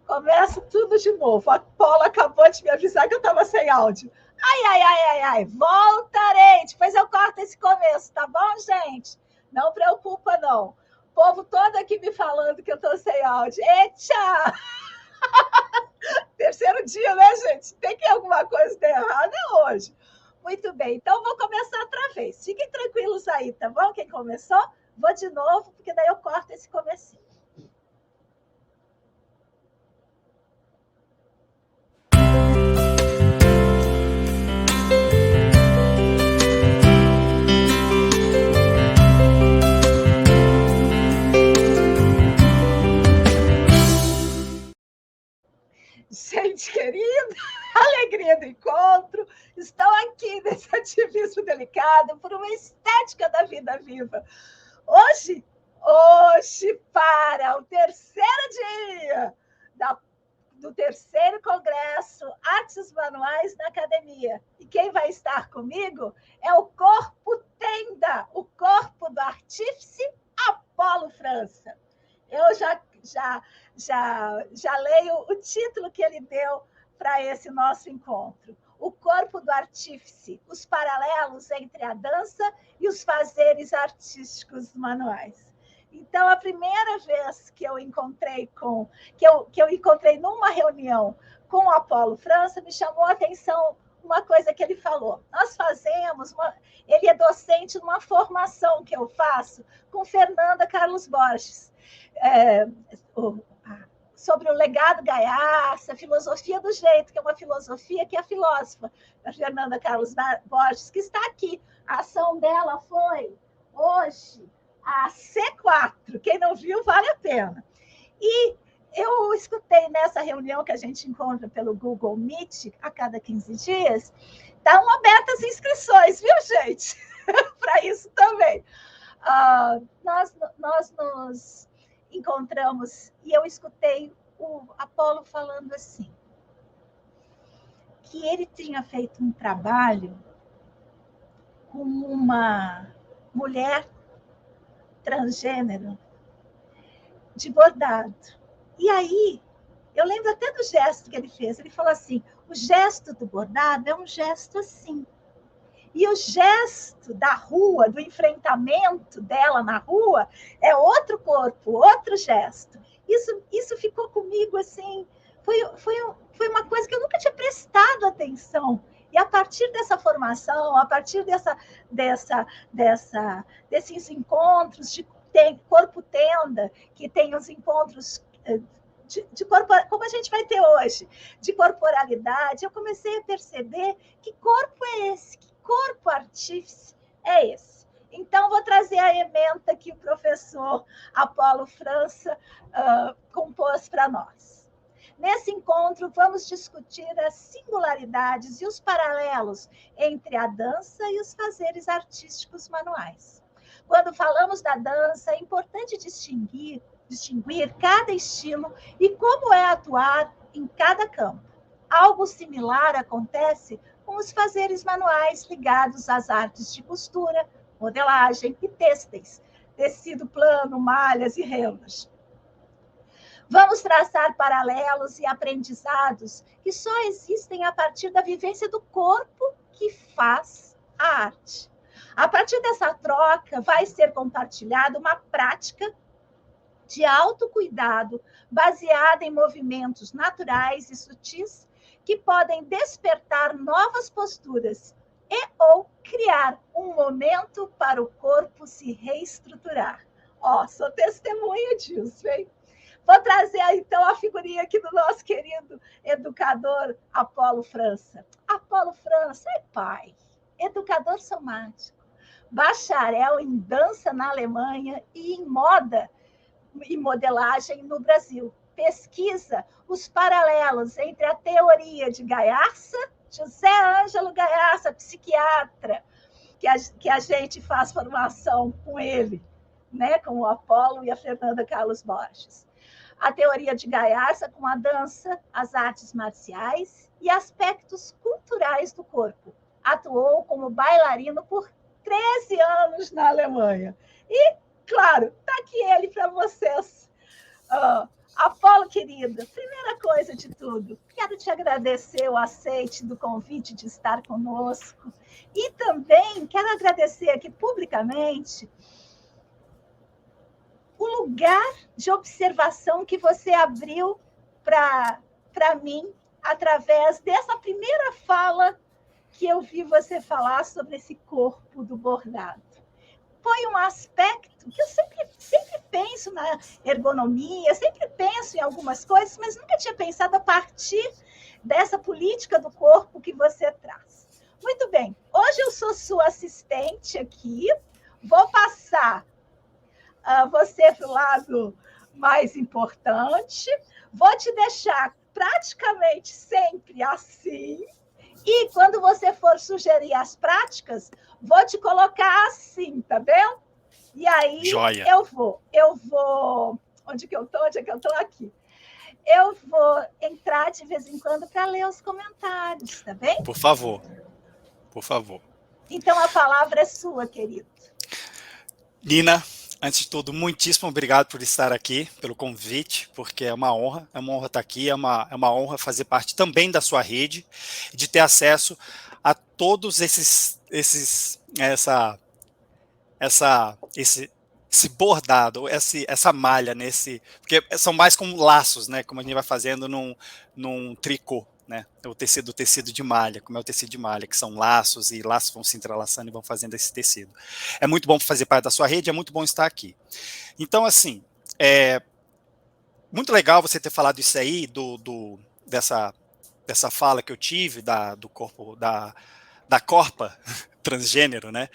Começa tudo de novo. A Paula acabou de me avisar que eu estava sem áudio. Ai. Voltarei. Depois eu corto esse começo, tá bom, gente? Não preocupa, não. O povo todo aqui me falando que eu estou sem áudio. Eita! Terceiro dia, né, gente? Tem que alguma coisa ter errada hoje. Muito bem, então vou começar outra vez. Fiquem tranquilos aí, tá bom? Quem começou, vou de novo, porque daí eu corto esse comecinho. Gente querida, alegria do encontro. Estou aqui nesse ativismo delicado por uma estética da vida viva. Hoje, para o terceiro dia do terceiro Congresso Artes Manuais na Academia. E quem vai estar comigo é o Corpo Tenda, o corpo do artífice Apolo França. Eu já leio o título que ele deu para esse nosso encontro. O corpo do artífice, os paralelos entre a dança e os fazeres artísticos manuais. Então, a primeira vez que eu encontrei que eu encontrei numa reunião com o Apolo França, me chamou a atenção uma coisa que ele falou. Nós fazemos, ele é docente numa formação que eu faço com Fernanda Carlos Borges, sobre o legado Gaiarsa, a filosofia do jeito, que é uma filosofia que é a filósofa, a Fernanda Carlos Borges, que está aqui. A ação dela foi hoje a C4. Quem não viu, vale a pena. E eu escutei nessa reunião que a gente encontra pelo Google Meet a cada 15 dias, estão abertas as inscrições, viu, gente? Para isso também. Nós nos encontramos e eu escutei o Apolo falando assim, que ele tinha feito um trabalho com uma mulher transgênero de bordado. E aí, eu lembro até do gesto que ele fez. Ele falou assim, o gesto do bordado é um gesto assim. E o gesto da rua, do enfrentamento dela na rua, é outro corpo, outro gesto. Isso ficou comigo assim, foi uma coisa que eu nunca tinha prestado atenção. E a partir dessa formação, a partir desses encontros de corpo-tenda, que tem os encontros de corpo, como a gente vai ter hoje, de corporalidade, eu comecei a perceber que corpo é esse, que corpo artífice é esse. Então, vou trazer a ementa que o professor Apolo França compôs para nós. Nesse encontro, vamos discutir as singularidades e os paralelos entre a dança e os fazeres artísticos manuais. Quando falamos da dança, é importante distinguir cada estilo e como é atuar em cada campo. Algo similar acontece com os fazeres manuais ligados às artes de costura, modelagem e têxteis, tecido plano, malhas e relos. Vamos traçar paralelos e aprendizados que só existem a partir da vivência do corpo que faz a arte. A partir dessa troca, vai ser compartilhada uma prática de autocuidado baseada em movimentos naturais e sutis que podem despertar novas posturas e ou criar um momento para o corpo se reestruturar. Sou testemunha disso, hein? Vou trazer, então, a figurinha aqui do nosso querido educador Apolo França. Apolo França é pai, educador somático, bacharel em dança na Alemanha e em moda e modelagem no Brasil. Pesquisa os paralelos entre a teoria de Gaiarsa, José Ângelo Gaiarsa, psiquiatra, que a gente faz formação com ele, né, com o Apolo e a Fernanda Carlos Borges. A teoria de Gaiarsa com a dança, as artes marciais e aspectos culturais do corpo. Atuou como bailarino por 13 anos na Alemanha. E, claro, está aqui ele para vocês Apolo, querido, primeira coisa de tudo, quero te agradecer o aceite do convite de estar conosco e também quero agradecer aqui publicamente o lugar de observação que você abriu para mim através dessa primeira fala que eu vi você falar sobre esse corpo do bordado. Foi um aspecto que eu sempre penso na ergonomia, sempre penso em algumas coisas, mas nunca tinha pensado a partir dessa política do corpo que você traz. Muito bem, hoje eu sou sua assistente aqui, vou passar você para o lado mais importante, vou te deixar praticamente sempre assim, e quando você for sugerir as práticas, vou te colocar assim, tá vendo? E aí Joia. eu vou. Onde que eu tô? Onde é que eu tô? Aqui. Eu vou entrar de vez em quando para ler os comentários, tá bem? Por favor. Por favor. Então a palavra é sua, querido. Nina, antes de tudo, muitíssimo obrigado por estar aqui, pelo convite, porque é uma honra estar aqui, é uma honra fazer parte também da sua rede, de ter acesso a todos esse bordado, essa malha, porque são mais como laços, né, como a gente vai fazendo num tricô, né, o tecido de malha, como é o tecido de malha, que são laços, e laços vão se entrelaçando e vão fazendo esse tecido. É muito bom fazer parte da sua rede, é muito bom estar aqui. Então, assim, muito legal você ter falado isso aí, dessa fala que eu tive, do corpo, da corpa transgênero, né?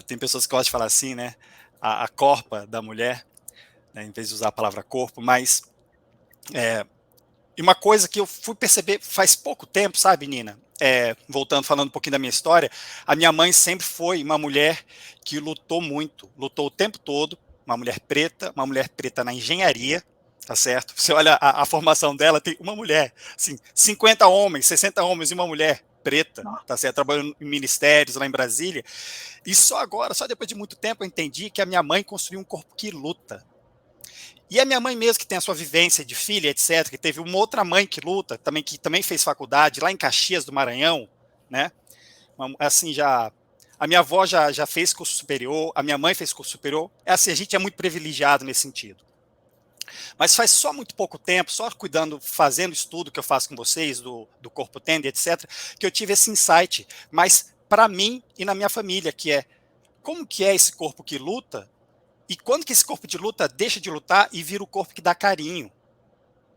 Tem pessoas que gostam de falar assim, né? A corpa da mulher, né, em vez de usar a palavra corpo, mas e uma coisa que eu fui perceber faz pouco tempo, sabe, Nina? Voltando, falando um pouquinho da minha história, a minha mãe sempre foi uma mulher que lutou muito, lutou o tempo todo, uma mulher preta na engenharia, tá certo? Você olha a formação dela, tem uma mulher, assim, 50 homens, 60 homens e uma mulher preta, tá certo? Trabalhando em ministérios lá em Brasília. E só agora, só depois de muito tempo, eu entendi que a minha mãe construiu um corpo que luta. E a minha mãe mesmo, que tem a sua vivência de filha, etc., que teve uma outra mãe que luta, que também fez faculdade lá em Caxias do Maranhão, né? Assim, a minha avó já fez curso superior, a minha mãe fez curso superior. Assim, a gente é muito privilegiado nesse sentido. Mas faz só muito pouco tempo, só cuidando, fazendo estudo que eu faço com vocês, do corpo tende, etc., que eu tive esse insight, mas para mim e na minha família, que é como que é esse corpo que luta e quando que esse corpo de luta deixa de lutar e vira o corpo que dá carinho,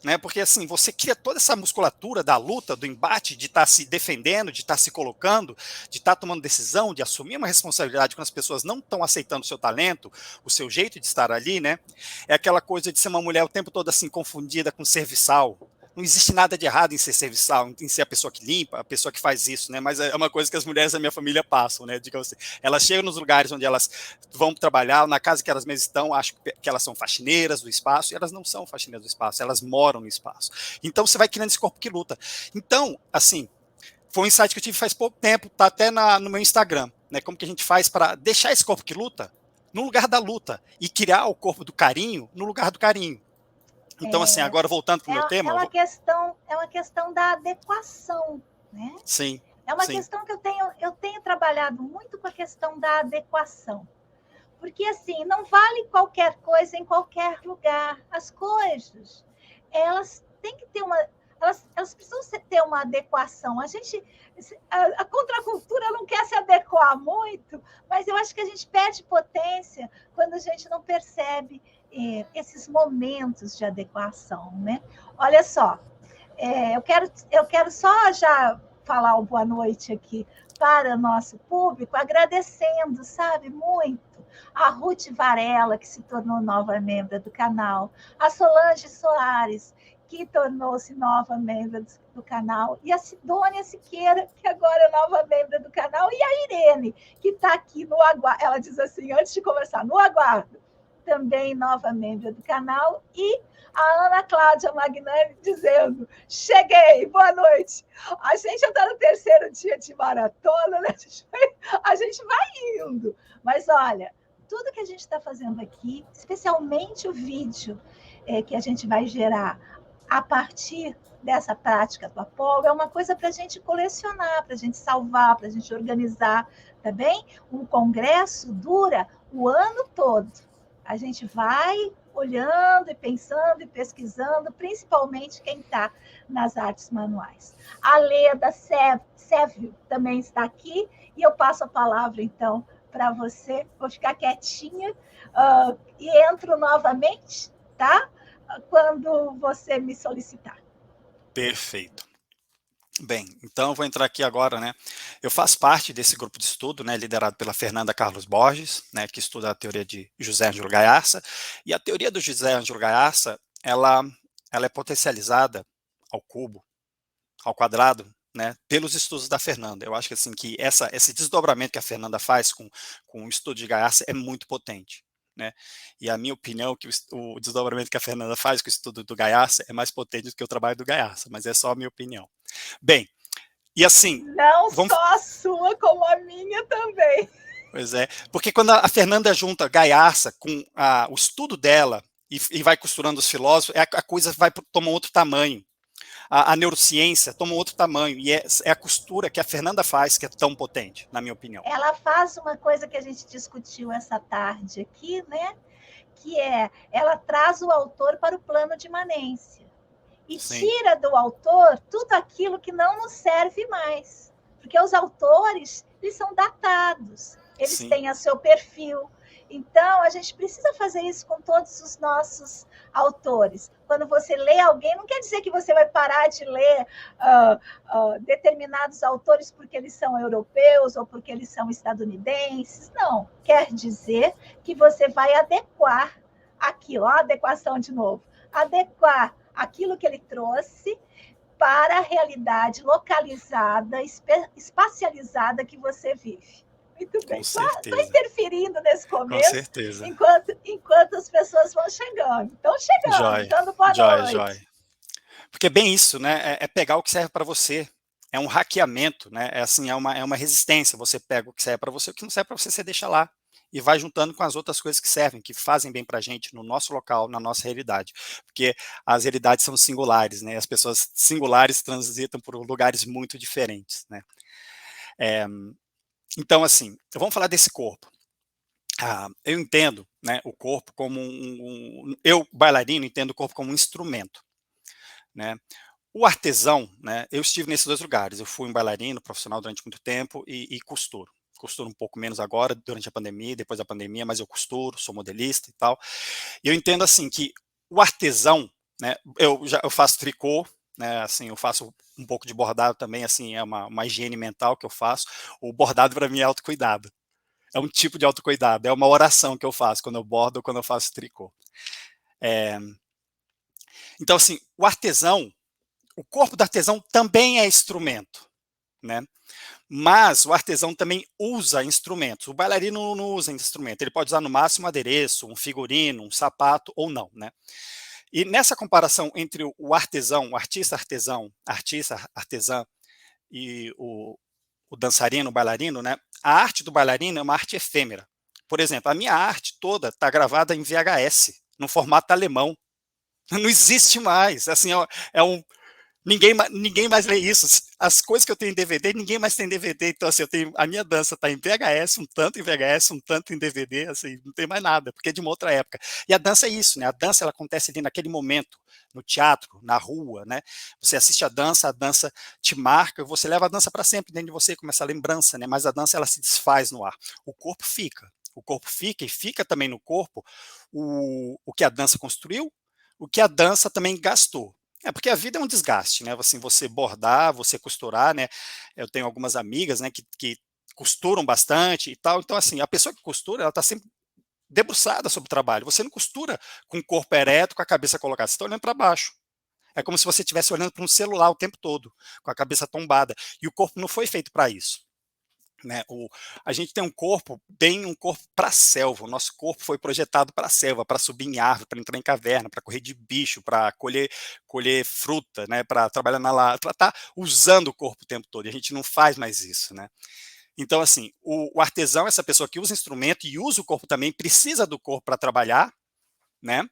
né? Porque assim, você cria toda essa musculatura da luta, do embate, de estar se defendendo, de estar se colocando, de estar tomando decisão, de assumir uma responsabilidade quando as pessoas não estão aceitando o seu talento, o seu jeito de estar ali, né? É aquela coisa de ser uma mulher o tempo todo assim confundida com serviçal. Não existe nada de errado em ser serviçal, em ser a pessoa que limpa, a pessoa que faz isso, né? Mas é uma coisa que as mulheres da minha família passam, né? Digamos assim, elas chegam nos lugares onde elas vão trabalhar, na casa que elas mesmas estão, acham que elas são faxineiras do espaço, e elas não são faxineiras do espaço, elas moram no espaço. Então você vai criando esse corpo que luta. Então, assim, foi um insight que eu tive faz pouco tempo, tá até no meu Instagram, né? Como que a gente faz para deixar esse corpo que luta no lugar da luta e criar o corpo do carinho no lugar do carinho. Então, assim, agora voltando para o meu tema... É uma questão da adequação, né? Sim. É uma questão que eu tenho trabalhado muito com a questão da adequação. Porque, assim, não vale qualquer coisa em qualquer lugar. As coisas, elas têm que ter elas precisam ter uma adequação. A contracultura não quer se adequar muito, mas eu acho que a gente perde potência quando a gente não percebe esses momentos de adequação, né? Olha só, eu quero só já falar uma boa noite aqui para o nosso público, agradecendo, sabe, muito a Ruth Varela, que se tornou nova membro do canal, a Solange Soares, que tornou-se nova membro do canal, e a Sidônia Siqueira, que agora é nova membro do canal, e a Irene, que está aqui no aguardo. Ela diz assim, antes de conversar, no aguardo, também nova membro do canal, e a Ana Cláudia Magnani dizendo, cheguei, boa noite. A gente já está no terceiro dia de maratona, né? A gente vai indo. Mas, olha, tudo que a gente está fazendo aqui, especialmente o vídeo que a gente vai gerar a partir dessa prática do Apolo, é uma coisa para a gente colecionar, para a gente salvar, para a gente organizar, tá bem? Um congresso dura o ano todo. A gente vai olhando e pensando e pesquisando, principalmente quem está nas artes manuais. A Leda Sévio também está aqui, e eu passo a palavra, então, para você. Vou ficar quietinha e entro novamente, tá? Quando você me solicitar. Perfeito. Bem, então eu vou entrar aqui agora, né? Eu faço parte desse grupo de estudo, né, liderado pela Fernanda Carlos Borges, né, que estuda a teoria de José Ângelo Gaiarsa, e a teoria do José Ângelo Gaiarsa, ela é potencializada ao cubo, ao quadrado, né, pelos estudos da Fernanda. Eu acho que assim que esse desdobramento que a Fernanda faz com o estudo de Gaiarsa é muito potente, né? E a minha opinião é que o desdobramento que a Fernanda faz com o estudo do Gaiarsa é mais potente do que o trabalho do Gaiarsa, mas é só a minha opinião. Bem, e assim, não vamos... só a sua, como a minha também. Pois é, porque quando a Fernanda junta Gaiarsa com o estudo dela e vai costurando os filósofos, a coisa vai tomar outro tamanho. A neurociência toma outro tamanho, e é a costura que a Fernanda faz que é tão potente, na minha opinião. Ela faz uma coisa que a gente discutiu essa tarde aqui, né? Que ela traz o autor para o plano de imanência e Sim. tira do autor tudo aquilo que não nos serve mais, porque os autores, eles são datados, eles Sim. têm o seu perfil. Então, a gente precisa fazer isso com todos os nossos autores. Quando você lê alguém, não quer dizer que você vai parar de ler determinados autores porque eles são europeus ou porque eles são estadunidenses. Não. Quer dizer que você vai adequar aquilo, a adequação de novo, adequar aquilo que ele trouxe para a realidade localizada, espacializada que você vive. Muito bem. Estou interferindo nesse começo. Com certeza. Enquanto as pessoas vão chegando. Estão chegando, dando boa noite. Joia. Porque é bem isso, né? É pegar o que serve para você. É um hackeamento, né? É uma resistência. Você pega o que serve para você, o que não serve para você, você deixa lá. E vai juntando com as outras coisas que servem, que fazem bem para a gente no nosso local, na nossa realidade. Porque as realidades são singulares, né? As pessoas singulares transitam por lugares muito diferentes, né? Então, assim, vamos falar desse corpo. Eu entendo, né, o corpo como eu, bailarino, entendo o corpo como um instrumento, né? O artesão, né, eu estive nesses dois lugares. Eu fui um bailarino profissional durante muito tempo e costuro. Costuro um pouco menos agora, durante a pandemia, depois da pandemia, mas eu costuro, sou modelista e tal. E eu entendo, assim, que o artesão, né, eu faço tricô, né, assim, eu faço um pouco de bordado também, assim, é uma higiene mental que eu faço. O bordado, para mim, é autocuidado. É um tipo de autocuidado, é uma oração que eu faço quando eu bordo ou quando eu faço tricô. Então, assim, o artesão, o corpo do artesão também é instrumento, né? Mas o artesão também usa instrumentos. O bailarino não usa instrumento, ele pode usar no máximo um adereço, um figurino, um sapato ou não, né? E nessa comparação entre o artesão, o artista artesã e o dançarino, o bailarino, né? A arte do bailarino é uma arte efêmera. Por exemplo, a minha arte toda está gravada em VHS, no formato alemão. Não existe mais. Assim, ninguém mais lê isso. As coisas que eu tenho em DVD, ninguém mais tem DVD. Então, assim, a minha dança está em VHS, um tanto em VHS, um tanto em DVD, assim, não tem mais nada, porque é de uma outra época. E a dança é isso, né? A dança, ela acontece ali naquele momento, no teatro, na rua, né? Você assiste a dança te marca, você leva a dança para sempre dentro de você, como essa lembrança, né? Mas a dança, ela se desfaz no ar. O corpo fica e fica também no corpo o que a dança construiu, o que a dança também gastou. Porque a vida é um desgaste, né? Assim, você bordar, você costurar, né? Eu tenho algumas amigas, né, que costuram bastante e tal. Então, assim, a pessoa que costura, ela está sempre debruçada sobre o trabalho. Você não costura com o corpo ereto, com a cabeça colocada. Você está olhando para baixo. É como se você estivesse olhando para um celular o tempo todo, com a cabeça tombada. E o corpo não foi feito para isso. Né, a gente tem um corpo para a selva. O nosso corpo foi projetado para a selva, para subir em árvore, para entrar em caverna, para correr de bicho, para colher fruta, né, para trabalhar para estar usando o corpo o tempo todo. E a gente não faz mais isso, né? Então, assim, o artesão é essa pessoa que usa instrumento e usa o corpo também, precisa do corpo para trabalhar, né?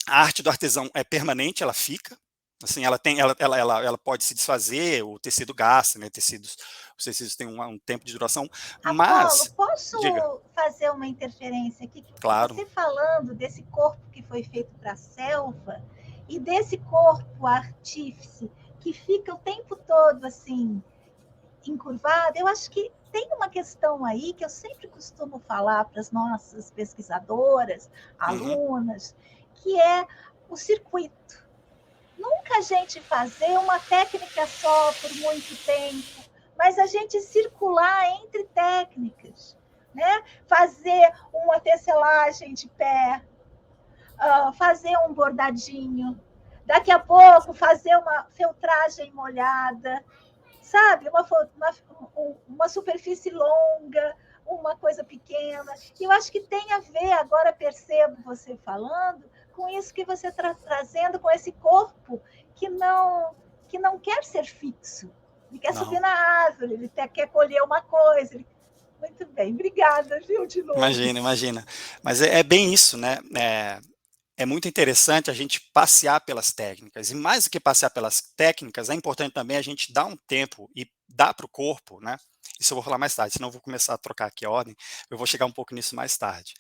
A arte do artesão é permanente, ela fica, assim, ela pode se desfazer, o tecido gasta, né? Os tecidos têm um tempo de duração, Apolo, mas, diga, posso fazer uma interferência aqui? claro, Você falando desse corpo que foi feito para a selva e desse corpo artífice que fica o tempo todo assim encurvado, eu acho que tem uma questão aí que eu sempre costumo falar para as nossas pesquisadoras, uhum, alunas, que é o circuito. Nunca a gente fazer uma técnica só por muito tempo, mas a gente circular entre técnicas, né? Fazer uma tecelagem de pé, fazer um bordadinho, daqui a pouco fazer uma feltragem molhada, sabe? Uma superfície longa, uma coisa pequena. E eu acho que tem a ver, agora percebo você falando, com isso que você está trazendo, com esse corpo que não quer ser fixo. Ele quer não, subir na árvore, ele quer colher uma coisa. Muito bem, obrigada, viu, de novo. imagina, imagina. Mas é bem isso, né? É muito interessante a gente passear pelas técnicas, e mais do que passear pelas técnicas, é importante também a gente dar um tempo e dar para o corpo, né? Isso eu vou falar mais tarde, senão eu vou começar a trocar aqui a ordem, eu vou chegar um pouco nisso mais tarde.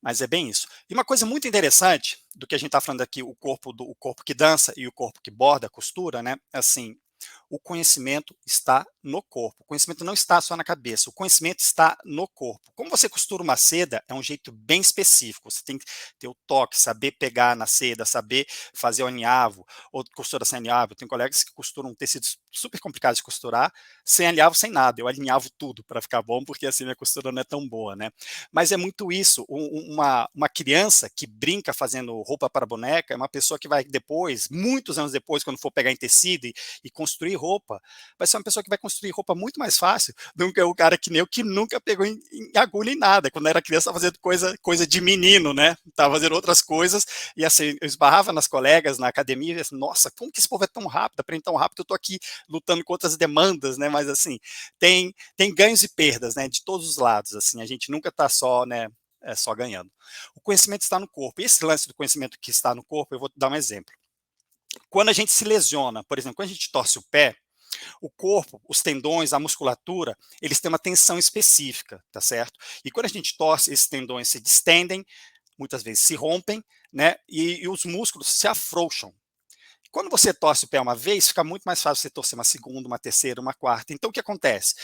Mas é bem isso. E uma coisa muito interessante do que a gente está falando aqui, o corpo que dança e o corpo que borda, costura, né? Assim, o conhecimento está no corpo. O conhecimento não está só na cabeça, o conhecimento está no corpo. Como você costura uma seda, é um jeito bem específico. Você tem que ter o toque, saber pegar na seda, saber fazer o alinhavo, ou costura sem alinhavo. Tem colegas que costuram tecidos super complicados de costurar, sem alinhavo, sem nada. Eu alinhavo tudo para ficar bom, porque assim minha costura não é tão boa, né? Mas é muito isso. Uma criança que brinca fazendo roupa para boneca é uma pessoa que vai depois, muitos anos depois, quando for pegar em tecido e construir roupa, vai ser uma pessoa que vai construir roupa muito mais fácil do que o cara que nem eu, que nunca pegou em agulha em nada. Quando era criança, estava fazendo coisa de menino, né? Estava fazendo outras coisas, e assim, eu esbarrava nas colegas na academia e assim, nossa, como que esse povo é tão rápido, aprende tão rápido, eu estou aqui lutando contra as demandas, né? Mas assim, tem ganhos e perdas, né? De todos os lados, assim, a gente nunca está só, né? Só ganhando. O conhecimento está no corpo. E esse lance do conhecimento que está no corpo, eu vou dar um exemplo. Quando a gente se lesiona, por exemplo, quando a gente torce o pé, o corpo, os tendões, a musculatura, eles têm uma tensão específica, tá certo? E quando a gente torce, esses tendões se distendem, muitas vezes se rompem, né? E os músculos se afrouxam. Quando você torce o pé uma vez, fica muito mais fácil você torcer uma segunda, uma terceira, uma quarta. Então, o que acontece?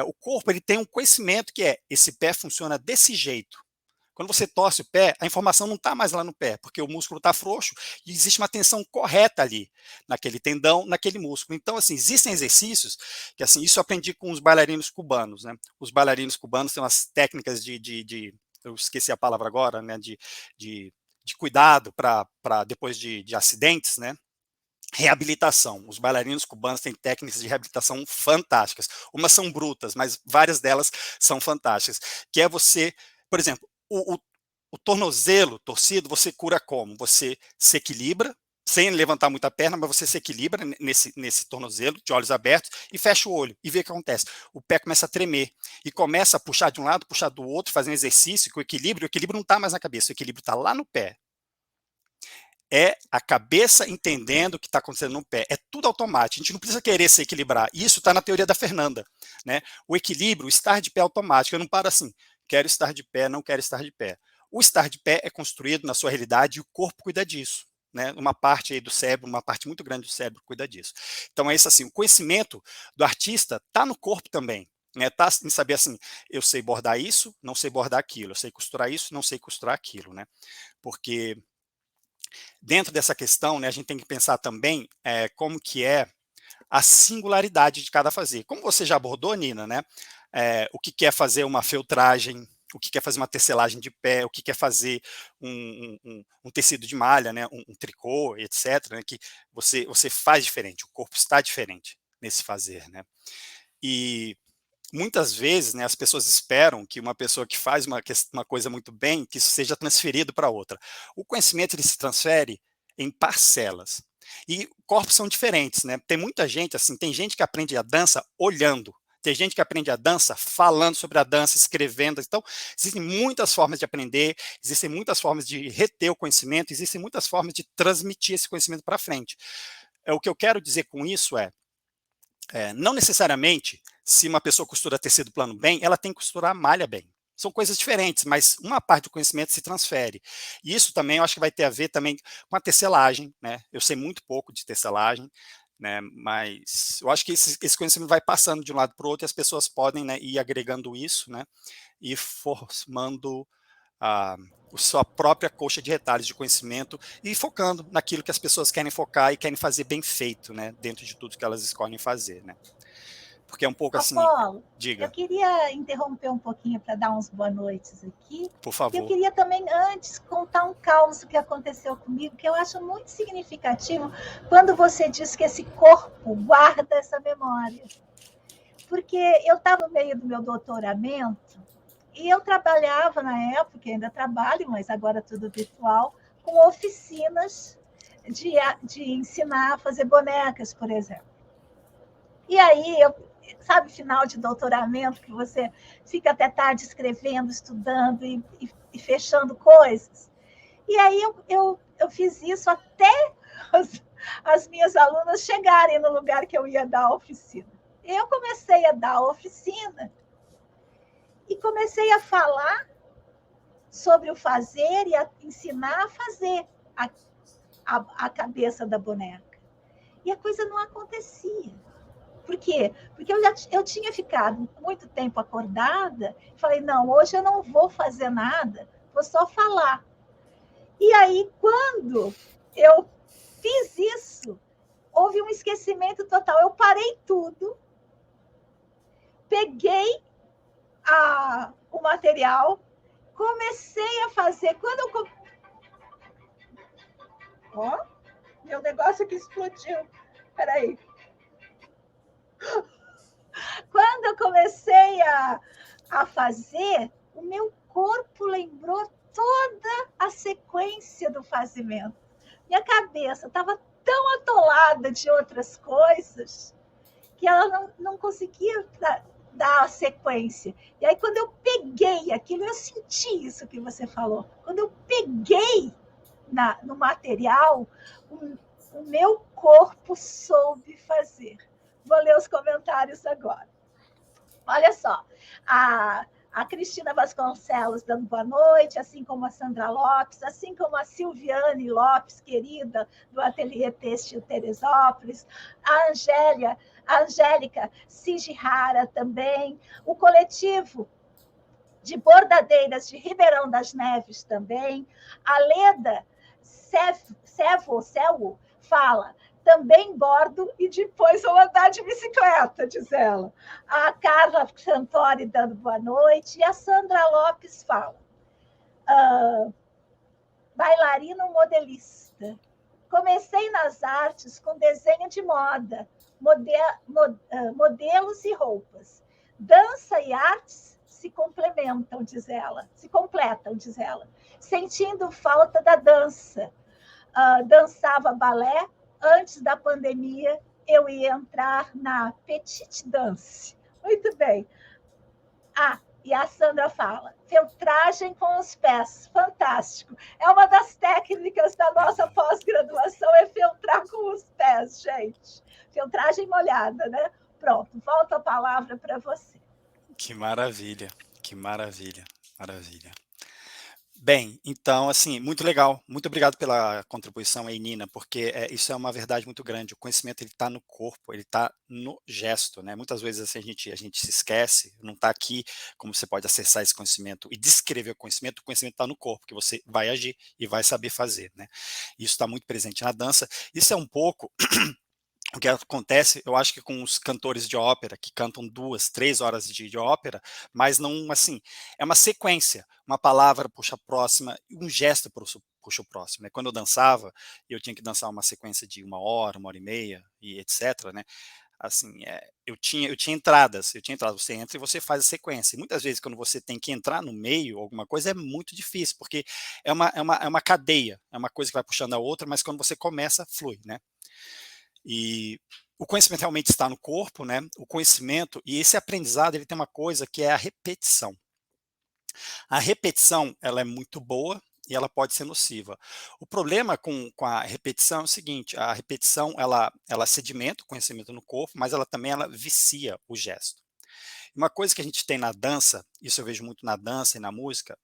O corpo ele tem um conhecimento que é, esse pé funciona desse jeito. Quando você torce o pé, a informação não está mais lá no pé, porque o músculo está frouxo e existe uma tensão correta ali, naquele tendão, naquele músculo. Então, assim, existem exercícios que, assim, isso eu aprendi com os bailarinos cubanos, né? Os bailarinos cubanos têm umas técnicas eu esqueci a palavra agora, né? De cuidado para depois de acidentes, né? Reabilitação. Os bailarinos cubanos têm técnicas de reabilitação fantásticas. Umas são brutas, mas várias delas são fantásticas. Que é você, por exemplo, o tornozelo torcido, você cura como? Você se equilibra, sem levantar muito a perna, mas você se equilibra nesse tornozelo, de olhos abertos, e fecha o olho, e vê o que acontece. O pé começa a tremer, e começa a puxar de um lado, puxar do outro, fazendo exercício com o equilíbrio não está mais na cabeça, o equilíbrio está lá no pé. É a cabeça entendendo o que está acontecendo no pé. É tudo automático. A gente não precisa querer se equilibrar. Isso está na teoria da Fernanda, né? O equilíbrio, o estar de pé é automático. Eu não paro assim, quero estar de pé, não quero estar de pé. O estar de pé é construído na sua realidade e o corpo cuida disso. Né, uma parte aí do cérebro, uma parte muito grande do cérebro cuida disso. Então é isso assim, o conhecimento do artista está no corpo também. Né, tá em saber assim, eu sei bordar isso, não sei bordar aquilo, eu sei costurar isso, não sei costurar aquilo, né? Porque dentro dessa questão, né, a gente tem que pensar também como que é a singularidade de cada fazer. Como você já abordou, Nina, né, o que quer fazer uma feltragem, o que quer fazer uma tecelagem de pé, o que quer fazer um tecido de malha, né, um tricô, etc., né, que você faz diferente, o corpo está diferente nesse fazer. Né? E muitas vezes, né, as pessoas esperam que uma pessoa que faz uma coisa muito bem, que isso seja transferido para outra. O conhecimento ele se transfere em parcelas. E corpos são diferentes, né? Tem muita gente, assim, tem gente que aprende a dança olhando, Tem gente que aprende a dança falando sobre a dança, escrevendo. Então, existem muitas formas de aprender, existem muitas formas de reter o conhecimento, existem muitas formas de transmitir esse conhecimento para frente. O que eu quero dizer com isso não necessariamente, se uma pessoa costura tecido plano bem, ela tem que costurar a malha bem. São coisas diferentes, mas uma parte do conhecimento se transfere. E isso também eu acho que vai ter a ver também com a tecelagem, né? Eu sei muito pouco de tecelagem, né? Mas eu acho que esse conhecimento vai passando de um lado para o outro e as pessoas podem, né, ir agregando isso, né? E formando a sua própria coxa de retalhos de conhecimento e focando naquilo que as pessoas querem focar e querem fazer bem feito, né? Dentro de tudo que elas escolhem fazer, né? Porque é um pouco assim, Apolo, eu diga, queria interromper um pouquinho para dar uns boas noites aqui. por Eu favor. queria também, antes, contar um caos que aconteceu comigo, que eu acho muito significativo, quando você diz que esse corpo guarda essa memória. Porque eu estava no meio do meu doutoramento e eu trabalhava na época, ainda trabalho, mas agora tudo virtual, com oficinas de ensinar a fazer bonecas, por exemplo. E aí, sabe, final de doutoramento, que você fica até tarde escrevendo, estudando e fechando coisas. E aí eu fiz isso até as minhas alunas chegarem no lugar que eu ia dar a oficina. Eu comecei a dar a oficina e comecei a falar sobre o fazer e a ensinar a fazer a cabeça da boneca. E a coisa não acontecia. Por quê? Porque eu tinha ficado muito tempo acordada, falei, não, hoje eu não vou fazer nada, vou só falar. E aí, quando eu fiz isso, houve um esquecimento total. Eu parei tudo, peguei o material, comecei a fazer. Ó, meu negócio que explodiu. Peraí. Quando eu comecei a fazer, o meu corpo lembrou toda a sequência do fazimento. Minha cabeça estava tão atolada de outras coisas que ela não conseguia dar a sequência. E aí, quando eu peguei aquilo, eu senti isso que você falou. Quando eu peguei no material, o meu corpo soube fazer. Vou ler os comentários agora. Olha só, a Cristina Vasconcelos dando boa noite, assim como a Sandra Lopes, assim como a Silviane Lopes, querida, do Ateliê Têxtil Teresópolis, a Angélica Sigihara também, o coletivo de bordadeiras de Ribeirão das Neves também, a Leda Selvo fala, também bordo e depois vou andar de bicicleta, diz ela. A Carla Santori dando boa noite e a Sandra Lopes fala, bailarina modelista. Comecei nas artes com desenho de moda, modelos e roupas. Dança e artes se complementam, diz ela, se completam, diz ela, sentindo falta da dança. Dançava balé, antes da pandemia, eu ia entrar na petite danse. Muito bem. E a Sandra fala, filtragem com os pés, fantástico. É uma das técnicas da nossa pós-graduação, é filtrar com os pés, gente. Filtragem molhada, né? Pronto, volta a palavra para você. Que maravilha, que maravilha, maravilha. Bem, então, assim, muito legal. Muito obrigado pela contribuição aí, Nina, porque isso é uma verdade muito grande. O conhecimento ele está no corpo, ele está no gesto, né? Muitas vezes assim, a gente se esquece, não está aqui, como você pode acessar esse conhecimento e descrever o conhecimento está no corpo, que você vai agir e vai saber fazer, né? Isso está muito presente na dança. Isso é um pouco o que acontece, eu acho que com os cantores de ópera, que cantam 2, 3 horas de ópera, mas não, assim, é uma sequência, uma palavra puxa a próxima, e um gesto puxa o próximo, né? Quando eu dançava, eu tinha que dançar uma sequência de 1 hora e meia, e etc, né? Assim, eu tinha entradas, você entra e você faz a sequência, e muitas vezes quando você tem que entrar no meio, alguma coisa, é muito difícil, porque é uma cadeia, é uma coisa que vai puxando a outra, mas quando você começa, flui, né? E o conhecimento realmente está no corpo, né? O conhecimento, e esse aprendizado, ele tem uma coisa que é a repetição. A repetição, ela é muito boa e ela pode ser nociva. O problema com a repetição é o seguinte, a repetição, ela sedimenta o conhecimento no corpo, mas ela também ela vicia o gesto. Uma coisa que a gente tem na dança, isso eu vejo muito na dança e na música,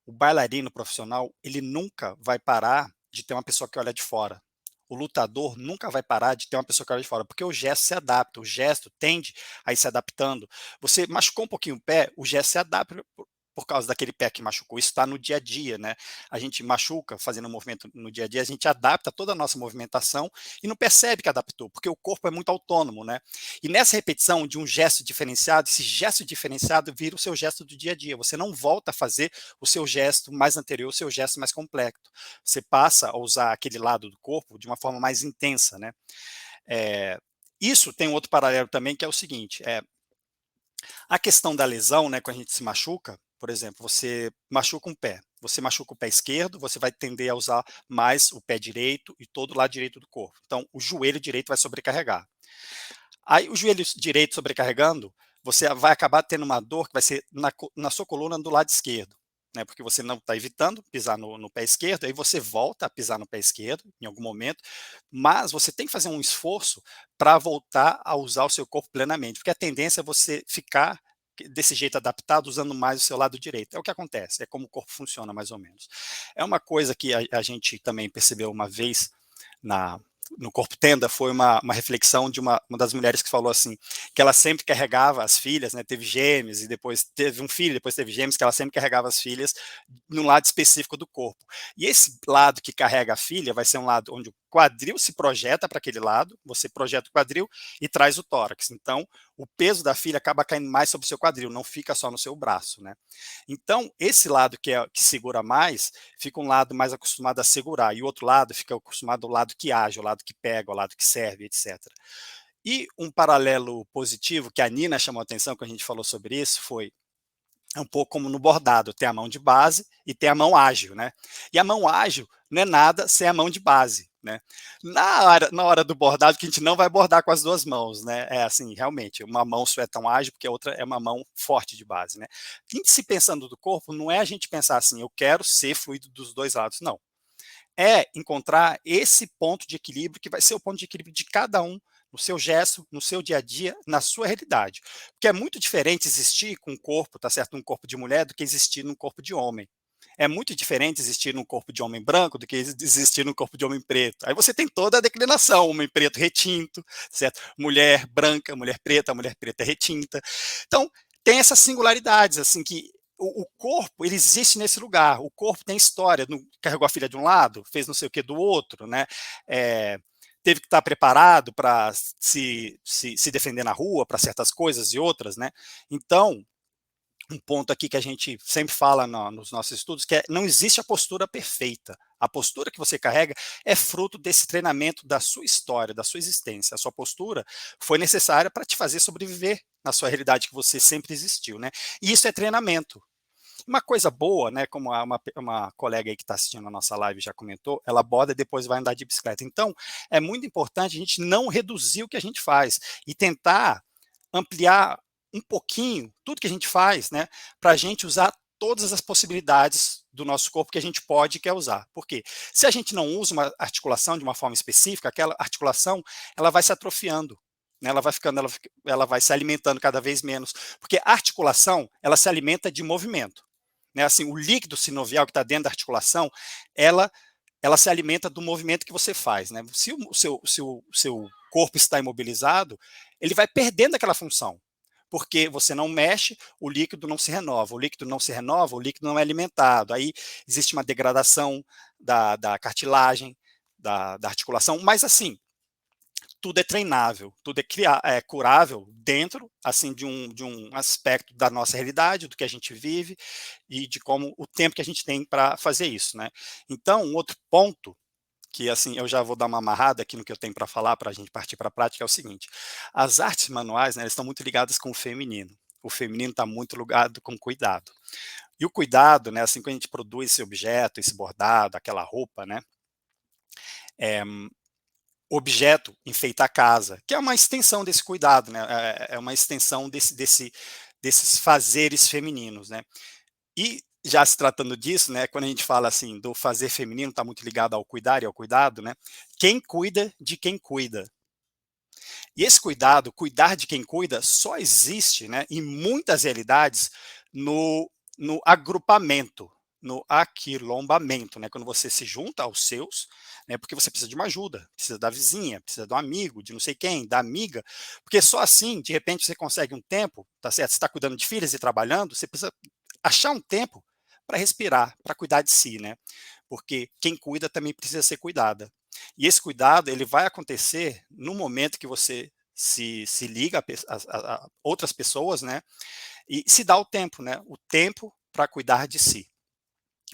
o bailarino profissional, ele nunca vai parar de ter uma pessoa que olha de fora. O lutador nunca vai parar de ter uma pessoa que olha de fora, porque o gesto se adapta, o gesto tende a ir se adaptando. Você machucou um pouquinho o pé, o gesto se adapta por causa daquele pé que machucou. Isso está no dia a dia, né? A gente machuca fazendo um movimento no dia a dia, a gente adapta toda a nossa movimentação e não percebe que adaptou, porque o corpo é muito autônomo, né? E nessa repetição de um gesto diferenciado, esse gesto diferenciado vira o seu gesto do dia a dia. Você não volta a fazer o seu gesto mais anterior, o seu gesto mais complexo. Você passa a usar aquele lado do corpo de uma forma mais intensa, né? Isso tem um outro paralelo também, que é o seguinte, a questão da lesão, né, quando a gente se machuca, por exemplo, você machuca um pé, você machuca o pé esquerdo, você vai tender a usar mais o pé direito e todo o lado direito do corpo. Então, o joelho direito vai sobrecarregar. Aí, o joelho direito sobrecarregando, você vai acabar tendo uma dor que vai ser na sua coluna do lado esquerdo, né, porque você não está evitando pisar no pé esquerdo, aí você volta a pisar no pé esquerdo em algum momento, mas você tem que fazer um esforço para voltar a usar o seu corpo plenamente, porque a tendência é você ficar desse jeito adaptado usando mais o seu lado direito. É o que acontece, é como o corpo funciona mais ou menos. É uma coisa que a gente também percebeu uma vez na, no Corpo Tenda, foi uma reflexão de uma das mulheres que falou assim, que ela sempre carregava as filhas, né, teve gêmeos, e depois teve um filho, depois teve gêmeos, que ela sempre carregava as filhas num lado específico do corpo. E esse lado que carrega a filha vai ser um lado onde o quadril se projeta para aquele lado, você projeta o quadril e traz o tórax. Então, o peso da filha acaba caindo mais sobre o seu quadril, não fica só no seu braço, né? Então, esse lado que segura mais, fica um lado mais acostumado a segurar, e o outro lado fica acostumado ao lado que age, ao lado que pega, ao lado que serve, etc. E um paralelo positivo que a Nina chamou a atenção quando a gente falou sobre isso foi um pouco como no bordado, tem a mão de base e tem a mão ágil, né? E a mão ágil não é nada sem a mão de base, né? Na hora do bordado, que a gente não vai bordar com as duas mãos, né? É assim, realmente, uma mão só é tão ágil porque a outra é uma mão forte de base, né? E se pensando do corpo, não é a gente pensar assim, eu quero ser fluido dos dois lados, não. É encontrar esse ponto de equilíbrio que vai ser o ponto de equilíbrio de cada um no seu gesto, no seu dia a dia, na sua realidade. Porque é muito diferente existir com um corpo, tá certo, num corpo de mulher, do que existir num corpo de homem. É muito diferente existir num corpo de homem branco do que existir num corpo de homem preto. Aí você tem toda a declinação, homem preto retinto, certo? Mulher branca, mulher preta retinta. Então, tem essas singularidades, assim, que o corpo, ele existe nesse lugar. O corpo tem história. Carregou a filha de um lado, fez não sei o que do outro, né? Teve que estar preparado para se defender na rua, para certas coisas e outras, né? Então, um ponto aqui que a gente sempre fala nos nossos estudos, que não existe a postura perfeita. A postura que você carrega é fruto desse treinamento da sua história, da sua existência. A sua postura foi necessária para te fazer sobreviver na sua realidade que você sempre existiu, né? E isso é treinamento. Uma coisa boa, né, como uma colega aí que está assistindo a nossa live já comentou, ela borda e depois vai andar de bicicleta. Então, é muito importante a gente não reduzir o que a gente faz e tentar ampliar um pouquinho tudo que a gente faz, né, para a gente usar todas as possibilidades do nosso corpo que a gente pode e quer usar. Por quê? Se a gente não usa uma articulação de uma forma específica, aquela articulação ela vai se atrofiando, né, ela vai se alimentando cada vez menos, porque a articulação ela se alimenta de movimento. Né, assim, o líquido sinovial que está dentro da articulação, ela se alimenta do movimento que você faz. Né? Se o seu corpo está imobilizado, ele vai perdendo aquela função, porque você não mexe, o líquido não se renova. O líquido não se renova, o líquido não é alimentado. Aí existe uma degradação da cartilagem, da articulação, mas assim, tudo é treinável, tudo é curável dentro assim de um aspecto da nossa realidade, do que a gente vive e de como o tempo que a gente tem para fazer isso, né? Então, um outro ponto que assim eu já vou dar uma amarrada aqui no que eu tenho para falar para a gente partir para a prática é o seguinte: as artes manuais, né, elas estão muito ligadas com o feminino. O feminino está muito ligado com cuidado. E o cuidado, né, assim, quando a gente produz esse objeto, esse bordado, aquela roupa, né, é, objeto enfeita a casa, que é uma extensão desse cuidado, né? É uma extensão desses fazeres femininos, né? E já se tratando disso, né? Quando a gente fala assim do fazer feminino, está muito ligado ao cuidar e ao cuidado, né? Quem cuida de quem cuida. E esse cuidado, cuidar de quem cuida, só existe, né, em muitas realidades, no agrupamento, no aquilombamento, né, quando você se junta aos seus, né, porque você precisa de uma ajuda, precisa da vizinha, precisa do amigo, de não sei quem, da amiga, porque só assim, de repente, você consegue um tempo, tá certo? Você está cuidando de filhos e trabalhando, você precisa achar um tempo para respirar, para cuidar de si, né? Porque quem cuida também precisa ser cuidada. E esse cuidado ele vai acontecer no momento que você se liga a outras pessoas, né? E se dá o tempo, né? O tempo para cuidar de si.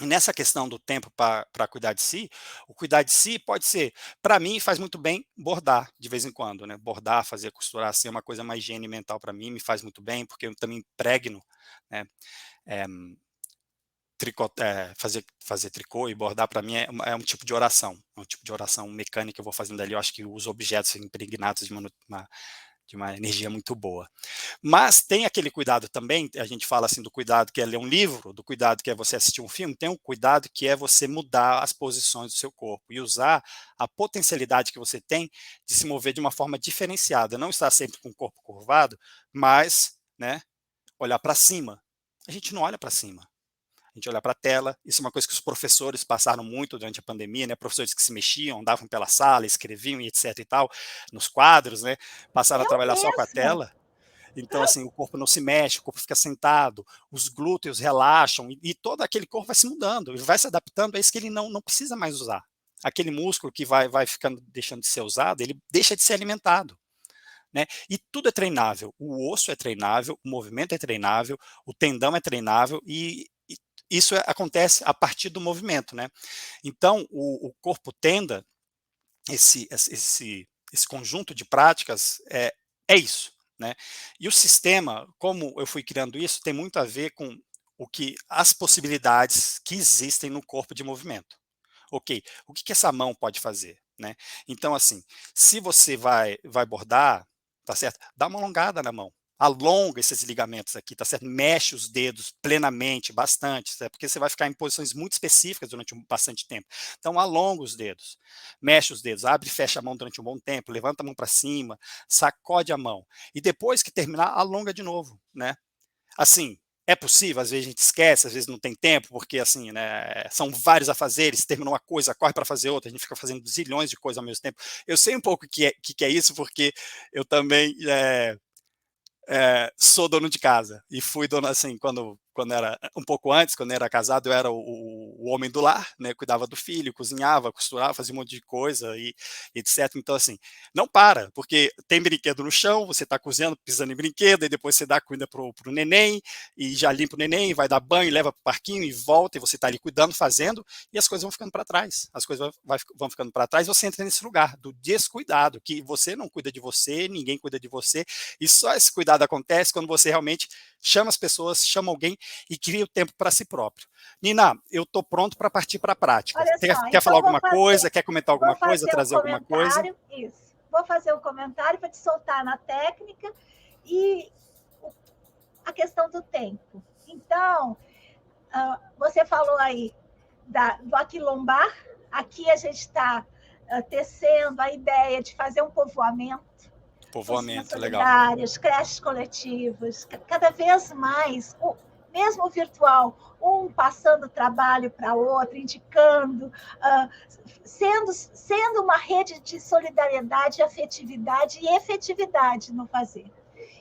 E nessa questão do tempo para cuidar de si, o cuidar de si pode ser, para mim, faz muito bem bordar de vez em quando, né? Bordar, fazer costurar, assim, é uma coisa mais higiene mental para mim, me faz muito bem, porque eu também impregno, né? É, fazer tricô e bordar para mim é um tipo de oração, é um tipo de oração mecânica que eu vou fazendo ali, eu acho que os objetos impregnados de uma energia muito boa. Mas tem aquele cuidado também, a gente fala assim do cuidado que é ler um livro, do cuidado que é você assistir um filme, tem um cuidado que é você mudar as posições do seu corpo e usar a potencialidade que você tem de se mover de uma forma diferenciada, não estar sempre com o corpo curvado, mas, né, olhar para cima. A gente não olha para cima. A gente olha para a tela, isso é uma coisa que os professores passaram muito durante a pandemia, né? Professores que se mexiam, andavam pela sala, escreviam e etc e tal, nos quadros, né? Passaram a Eu trabalhar só com a mesma. tela. Então, assim, o corpo não se mexe, o corpo fica sentado, os glúteos relaxam e todo aquele corpo vai se mudando, ele vai se adaptando a isso que ele não precisa mais usar. Aquele músculo que vai ficando, deixando de ser usado, ele deixa de ser alimentado. Né? E tudo é treinável. O osso é treinável, o movimento é treinável, o tendão é treinável e isso acontece a partir do movimento, né? Então, o corpo tenda, esse conjunto de práticas, é isso, né? E o sistema, como eu fui criando isso, tem muito a ver com as possibilidades que existem no corpo de movimento. Ok, o que essa mão pode fazer, né? Então, assim, se você vai bordar, tá certo? Dá uma alongada na mão. Alonga esses ligamentos aqui, tá certo? Mexe os dedos plenamente, bastante, certo? Porque você vai ficar em posições muito específicas durante bastante tempo. Então, alonga os dedos, mexe os dedos, abre e fecha a mão durante um bom tempo, levanta a mão para cima, sacode a mão. E depois que terminar, alonga de novo, né? Assim, é possível, às vezes a gente esquece, às vezes não tem tempo, porque assim, né, são vários afazeres, terminou uma coisa, corre para fazer outra, a gente fica fazendo zilhões de coisas ao mesmo tempo. Eu sei um pouco o que é isso, porque eu também sou dono de casa e fui dono assim quando era um pouco antes, quando era casado, eu era o homem do lar, né? Cuidava do filho, cozinhava, costurava, fazia um monte de coisa e etc. Então assim, não para, porque tem brinquedo no chão, você está cozinhando, pisando em brinquedo, e depois você dá comida pro neném e já limpa o neném, vai dar banho, leva para o parquinho e volta e você está ali cuidando, fazendo e as coisas vão ficando para trás. As coisas vão ficando para trás. E você entra nesse lugar do descuidado, que você não cuida de você, ninguém cuida de você e só esse cuidado acontece quando você realmente chama as pessoas, chama alguém e cria o tempo para si próprio. Nina, eu estou pronto para partir para a prática. Olha só, Quer falar então alguma coisa? Quer comentar vou alguma coisa? fazer um Trazer alguma coisa? comentário, isso. Vou fazer um comentário para te soltar na técnica e a questão do tempo. Então, você falou aí do aquilombar, aqui a gente está tecendo a ideia de fazer um povoamento, cozinhas Povoamento, legal. solidárias, creches coletivas, cada vez mais, mesmo virtual, um passando trabalho para outro, indicando, sendo uma rede de solidariedade, afetividade e efetividade no fazer.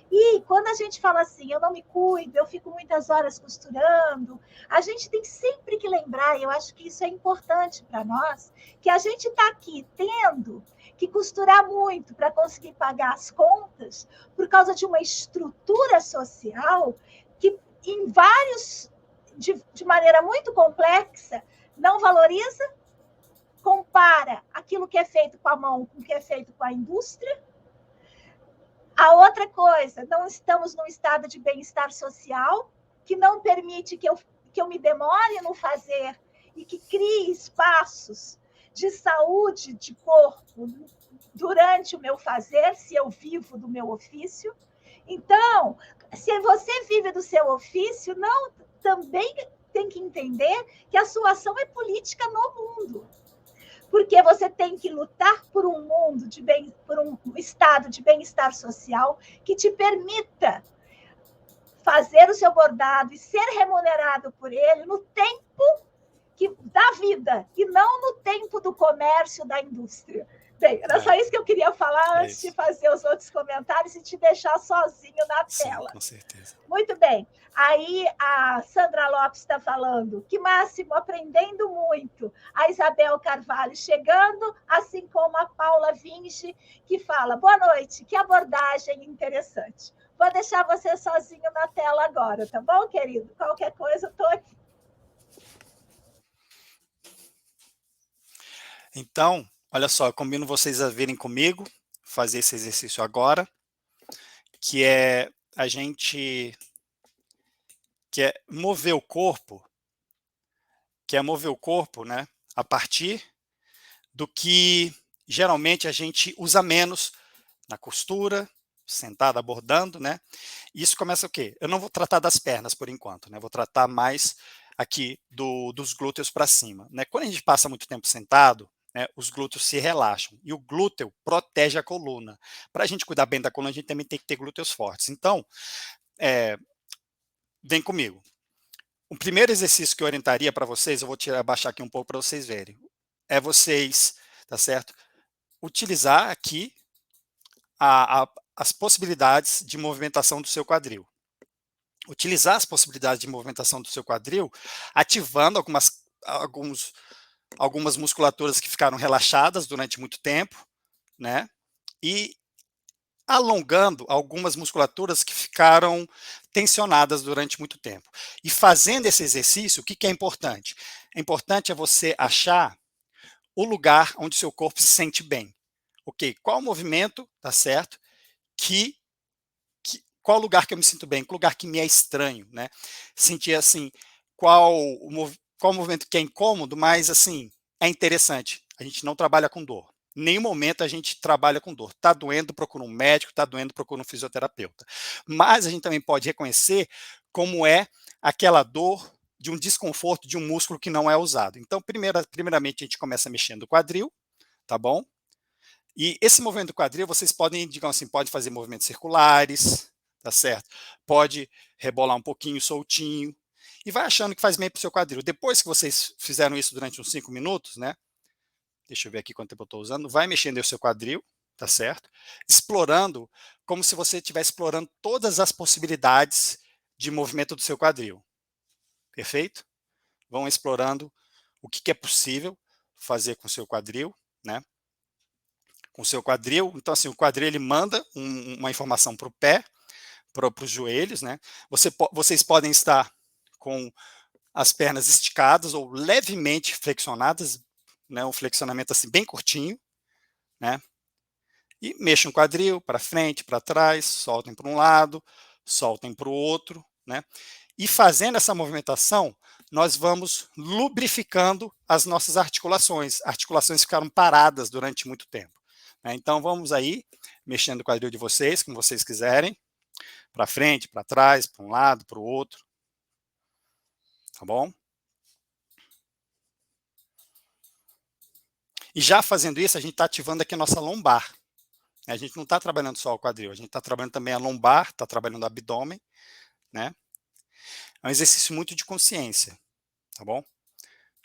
E quando a gente fala assim, eu não me cuido, eu fico muitas horas costurando, a gente tem sempre que lembrar, e eu acho que isso é importante para nós, que a gente está aqui tendo que costurar muito para conseguir pagar as contas por causa de uma estrutura social que, em vários, de maneira muito complexa, não valoriza, compara aquilo que é feito com a mão com o que é feito com a indústria. A outra coisa, não estamos num estado de bem-estar social que não permite que eu me demore no fazer e que crie espaços de saúde de corpo durante o meu fazer, se eu vivo do meu ofício. Então, se você vive do seu ofício, não também tem que entender que a sua ação é política no mundo. Porque você tem que lutar por um mundo de bem, por um estado de bem-estar social que te permita fazer o seu bordado e ser remunerado por ele no tempo da vida e não no tempo do comércio, da indústria. Bem, era só isso que eu queria falar antes de fazer os outros comentários e te deixar sozinho na tela. Sim, com certeza. Muito bem. Aí a Sandra Lopes está falando, que máximo, aprendendo muito. A Isabel Carvalho chegando, assim como a Paula Vinci, que fala, boa noite, que abordagem interessante. Vou deixar você sozinho na tela agora, tá bom, querido? Qualquer coisa, eu estou aqui. Então, olha só, eu combino vocês a virem comigo, fazer esse exercício agora, que é a gente mover o corpo, né, a partir do que geralmente a gente usa menos na costura, sentada, bordando, né? Isso começa o quê? Eu não vou tratar das pernas por enquanto, né? Vou tratar mais aqui dos glúteos para cima, né? Quando a gente passa muito tempo sentado, né, os glúteos se relaxam e o glúteo protege a coluna. Para a gente cuidar bem da coluna, a gente também tem que ter glúteos fortes. Então, vem comigo. O primeiro exercício que eu orientaria para vocês, eu vou abaixar aqui um pouco para vocês verem, é vocês, tá certo? Utilizar aqui as possibilidades de movimentação do seu quadril. Utilizar as possibilidades de movimentação do seu quadril, ativando algumas musculaturas que ficaram relaxadas durante muito tempo, né? E alongando algumas musculaturas que ficaram tensionadas durante muito tempo. E fazendo esse exercício, o que é importante? É importante você achar o lugar onde seu corpo se sente bem. Ok, qual o movimento, tá certo? Qual lugar que eu me sinto bem? Qual lugar que me é estranho, né? Sentir assim, qual o movimento que é incômodo, mas assim, é interessante. A gente não trabalha com dor. Em nenhum momento a gente trabalha com dor. Está doendo, procura um médico, está doendo, procura um fisioterapeuta. Mas a gente também pode reconhecer como é aquela dor de um desconforto de um músculo que não é usado. Então, primeiramente, a gente começa mexendo o quadril, tá bom? E esse movimento do quadril, vocês podem, digamos assim, pode fazer movimentos circulares, tá certo? Pode rebolar um pouquinho soltinho, e vai achando que faz bem para o seu quadril. Depois que vocês fizeram isso durante uns 5 minutos, né? Deixa eu ver aqui quanto tempo eu estou usando. Vai mexendo aí o seu quadril, tá certo? Explorando, como se você estivesse explorando todas as possibilidades de movimento do seu quadril. Perfeito? Vão explorando o que é possível fazer com o seu quadril, né? Com o seu quadril. Então, assim, o quadril ele manda uma informação para o pé, para os joelhos, né? Vocês podem estar com as pernas esticadas ou levemente flexionadas, né? Um flexionamento assim bem curtinho, né? E mexam o quadril para frente, para trás, soltem para um lado, soltem para o outro, né? E fazendo essa movimentação, nós vamos lubrificando as nossas articulações que ficaram paradas durante muito tempo, né? Então vamos aí, mexendo o quadril de vocês, como vocês quiserem, para frente, para trás, para um lado, para o outro, tá bom? E já fazendo isso, a gente está ativando aqui a nossa lombar. A gente não está trabalhando só o quadril, a gente está trabalhando também a lombar, está trabalhando o abdômen, né? É um exercício muito de consciência, tá bom?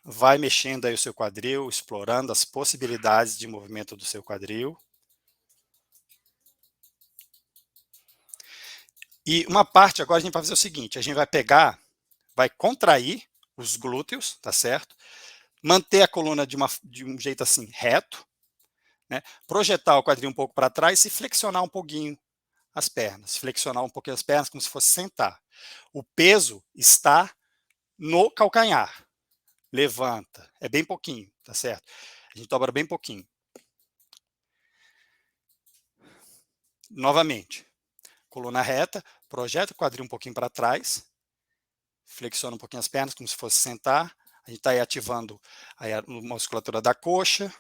Vai mexendo aí o seu quadril, explorando as possibilidades de movimento do seu quadril. E uma parte agora a gente vai fazer o seguinte, a gente vai pegar, vai contrair os glúteos, tá certo? Manter a coluna de um jeito assim, reto, né? Projetar o quadril um pouco para trás e flexionar um pouquinho as pernas. Flexionar um pouquinho as pernas como se fosse sentar. O peso está no calcanhar. Levanta. É bem pouquinho, tá certo? A gente dobra bem pouquinho. Novamente. Coluna reta, projeta o quadril um pouquinho para trás, flexiona um pouquinho as pernas, como se fosse sentar. A gente está aí ativando aí a musculatura da coxa.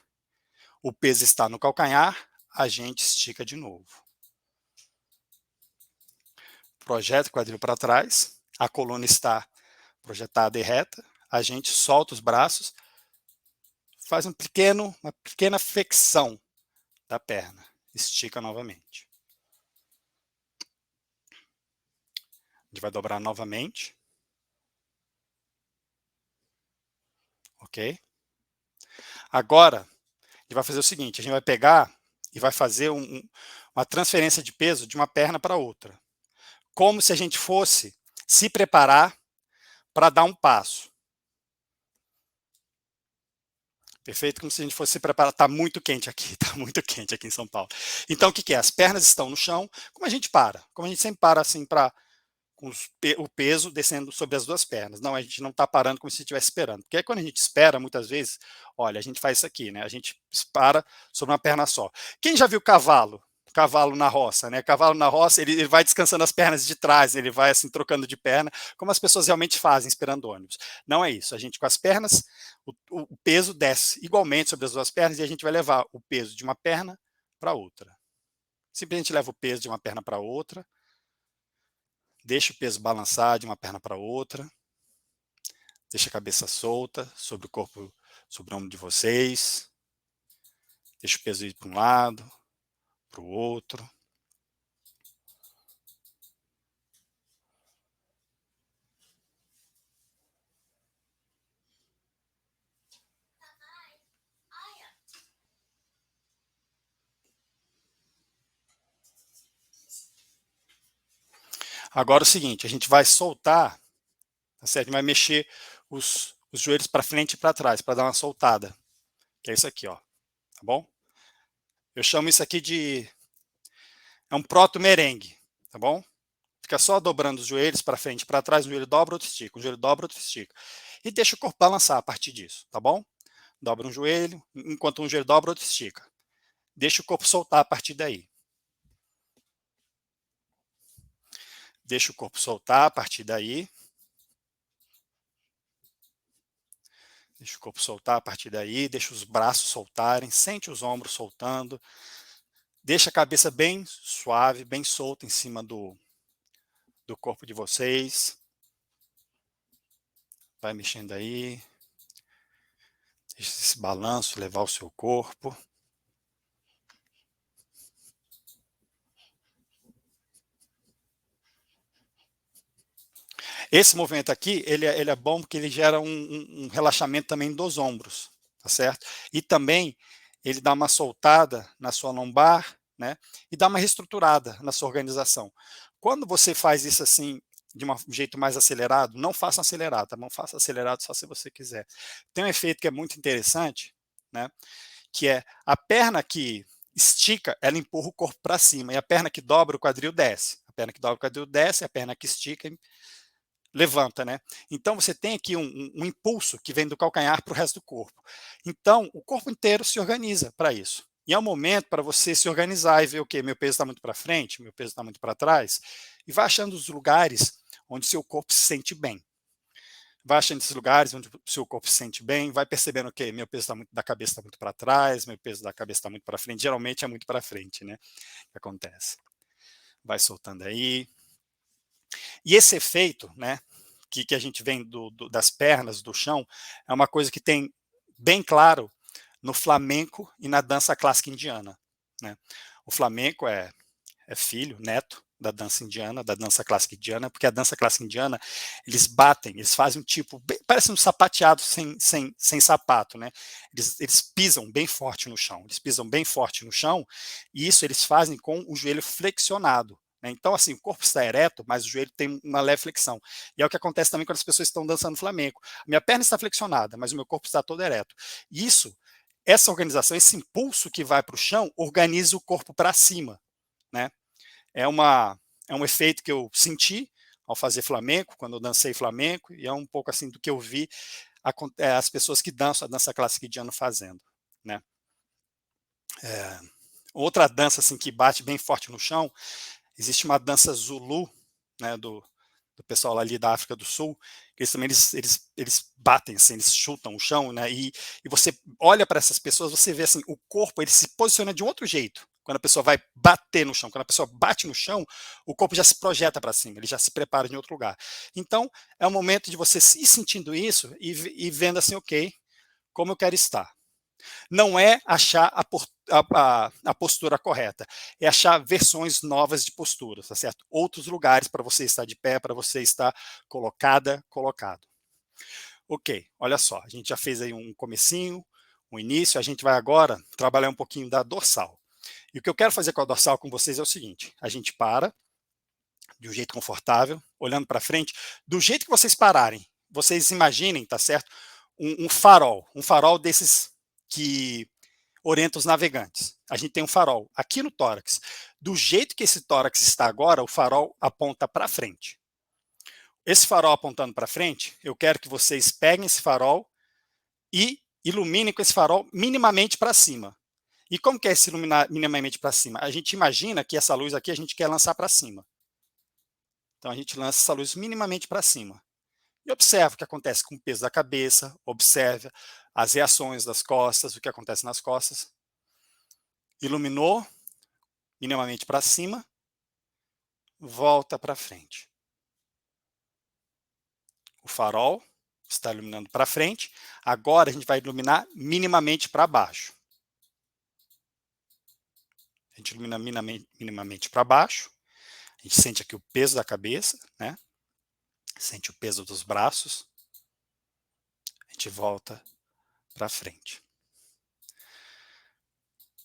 O peso está no calcanhar, a gente estica de novo. Projeta o quadril para trás, a coluna está projetada e reta, a gente solta os braços, faz uma pequena flexão da perna, estica novamente. A gente vai dobrar novamente. Ok? Agora, a gente vai fazer o seguinte, a gente vai pegar e vai fazer uma transferência de peso de uma perna para outra. Como se a gente fosse se preparar para dar um passo. Perfeito? Como se a gente fosse se preparar. Está muito quente aqui, está muito quente aqui em São Paulo. Então, o que é? As pernas estão no chão, como a gente para? Como a gente sempre para assim com o peso descendo sobre as duas pernas. Não, a gente não está parando como se estivesse esperando. Porque aí, quando a gente espera, muitas vezes, olha, a gente faz isso aqui, né? A gente para sobre uma perna só. Quem já viu cavalo? Cavalo na roça, né? Cavalo na roça, ele vai descansando as pernas de trás, ele vai assim trocando de perna, como as pessoas realmente fazem esperando ônibus. Não é isso. A gente com as pernas, o peso desce igualmente sobre as duas pernas e a gente vai levar o peso de uma perna para outra. Simplesmente leva o peso de uma perna para outra, deixa o peso balançar de uma perna para outra, deixa a cabeça solta sobre o corpo, sobre o ombro de vocês, deixa o peso ir para um lado, para o outro. Agora é o seguinte, a gente vai soltar, tá certo? A gente vai mexer os joelhos para frente e para trás, para dar uma soltada, que é isso aqui, ó, tá bom? Eu chamo isso aqui de, é um proto-merengue, tá bom? Fica só dobrando os joelhos para frente e para trás, um joelho dobra, outro estica, um joelho dobra, outro estica. E deixa o corpo balançar a partir disso, tá bom? Dobra um joelho, enquanto um joelho dobra, outro estica. Deixa o corpo soltar a partir daí. Deixa o corpo soltar a partir daí. Deixa o corpo soltar a partir daí, deixa os braços soltarem, sente os ombros soltando. Deixa a cabeça bem suave, bem solta em cima do corpo de vocês. Vai mexendo aí. Deixa esse balanço levar o seu corpo. Esse movimento aqui, ele é bom porque ele gera um relaxamento também dos ombros, tá certo? E também ele dá uma soltada na sua lombar, né? E dá uma reestruturada na sua organização. Quando você faz isso assim, de um jeito mais acelerado, não faça acelerado, tá bom? Faça acelerado só se você quiser. Tem um efeito que é muito interessante, né? Que é a perna que estica, ela empurra o corpo para cima, e a perna que dobra o quadril desce. A perna que dobra o quadril desce, a perna que estica levanta, né? Então você tem aqui um impulso que vem do calcanhar para o resto do corpo. Então o corpo inteiro se organiza para isso. E é um momento para você se organizar e ver o que meu peso está muito para frente, meu peso está muito para trás, e vai achando os lugares onde seu corpo se sente bem. Vai achando esses lugares onde o seu corpo se sente bem, vai percebendo que meu peso da cabeça está muito para trás, meu peso da cabeça está muito para frente. Geralmente é muito para frente, né? Que acontece. Vai soltando aí. E esse efeito, né, que a gente vem das pernas, do chão, é uma coisa que tem bem claro no flamenco e na dança clássica indiana, né? O flamenco é filho, neto da dança indiana, da dança clássica indiana, porque a dança clássica indiana, eles batem, eles fazem um tipo, parece um sapateado sem sapato, né? Eles pisam bem forte no chão, e isso eles fazem com o joelho flexionado, né? Então, assim, o corpo está ereto, mas o joelho tem uma leve flexão. E é o que acontece também quando as pessoas estão dançando flamenco. Minha perna está flexionada, mas o meu corpo está todo ereto. Isso, essa organização, esse impulso que vai para o chão, organiza o corpo para cima, né? É um efeito que eu senti ao fazer flamenco, quando eu dancei flamenco, e é um pouco assim do que eu vi as pessoas que dançam a dança clássica indiana fazendo, né? Outra dança assim que bate bem forte no chão, existe uma dança Zulu, né, do pessoal ali da África do Sul, que eles batem, assim, eles chutam o chão, né, e você olha para essas pessoas, você vê assim, o corpo ele se posiciona de um outro jeito, Quando a pessoa vai bater no chão, quando a pessoa bate no chão, o corpo já se projeta para cima, ele já se prepara em outro lugar. Então, é o momento de você ir sentindo isso e vendo assim, ok, como eu quero estar. Não é achar a postura correta, é achar versões novas de posturas, tá certo? Outros lugares para você estar de pé, para você estar colocada, colocado. Ok, olha só, a gente já fez aí um comecinho, um início, a gente vai agora trabalhar um pouquinho da dorsal. E o que eu quero fazer com a dorsal com vocês é o seguinte, a gente para de um jeito confortável, olhando para frente, do jeito que vocês pararem, vocês imaginem, tá certo? Um farol desses que orienta os navegantes. A gente tem um farol aqui no tórax. Do jeito que esse tórax está agora, o farol aponta para frente. Esse farol apontando para frente, eu quero que vocês peguem esse farol e iluminem com esse farol minimamente para cima. E como que é esse iluminar minimamente para cima? A gente imagina que essa luz aqui a gente quer lançar para cima. Então a gente lança essa luz minimamente para cima. E observa o que acontece com o peso da cabeça, observe as reações das costas, o que acontece nas costas. Iluminou minimamente para cima, volta para frente. O farol está iluminando para frente, agora a gente vai iluminar minimamente para baixo. A gente ilumina minimamente para baixo, a gente sente aqui o peso da cabeça, né? Sente o peso dos braços, a gente volta para frente.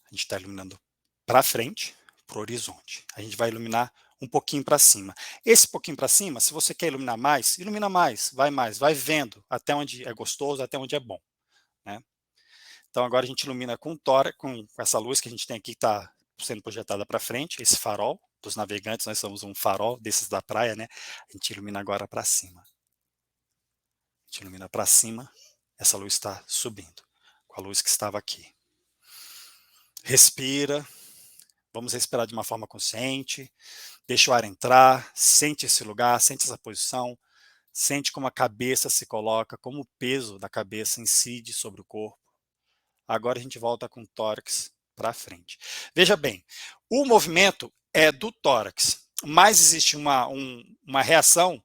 A gente está iluminando para frente, para o horizonte. A gente vai iluminar um pouquinho para cima. Esse pouquinho para cima, se você quer iluminar mais, ilumina mais, vai vendo até onde é gostoso, até onde é bom, né? Então agora a gente ilumina com essa luz que a gente tem aqui que está sendo projetada para frente, esse farol dos navegantes, nós somos um farol desses da praia, né? A gente ilumina agora para cima. A gente ilumina para cima, essa luz está subindo, com a luz que estava aqui. Respira, vamos respirar de uma forma consciente, deixa o ar entrar, sente esse lugar, sente essa posição, sente como a cabeça se coloca, como o peso da cabeça incide sobre o corpo. Agora a gente volta com o tórax para frente. Veja bem, o movimento é do tórax, mas existe uma reação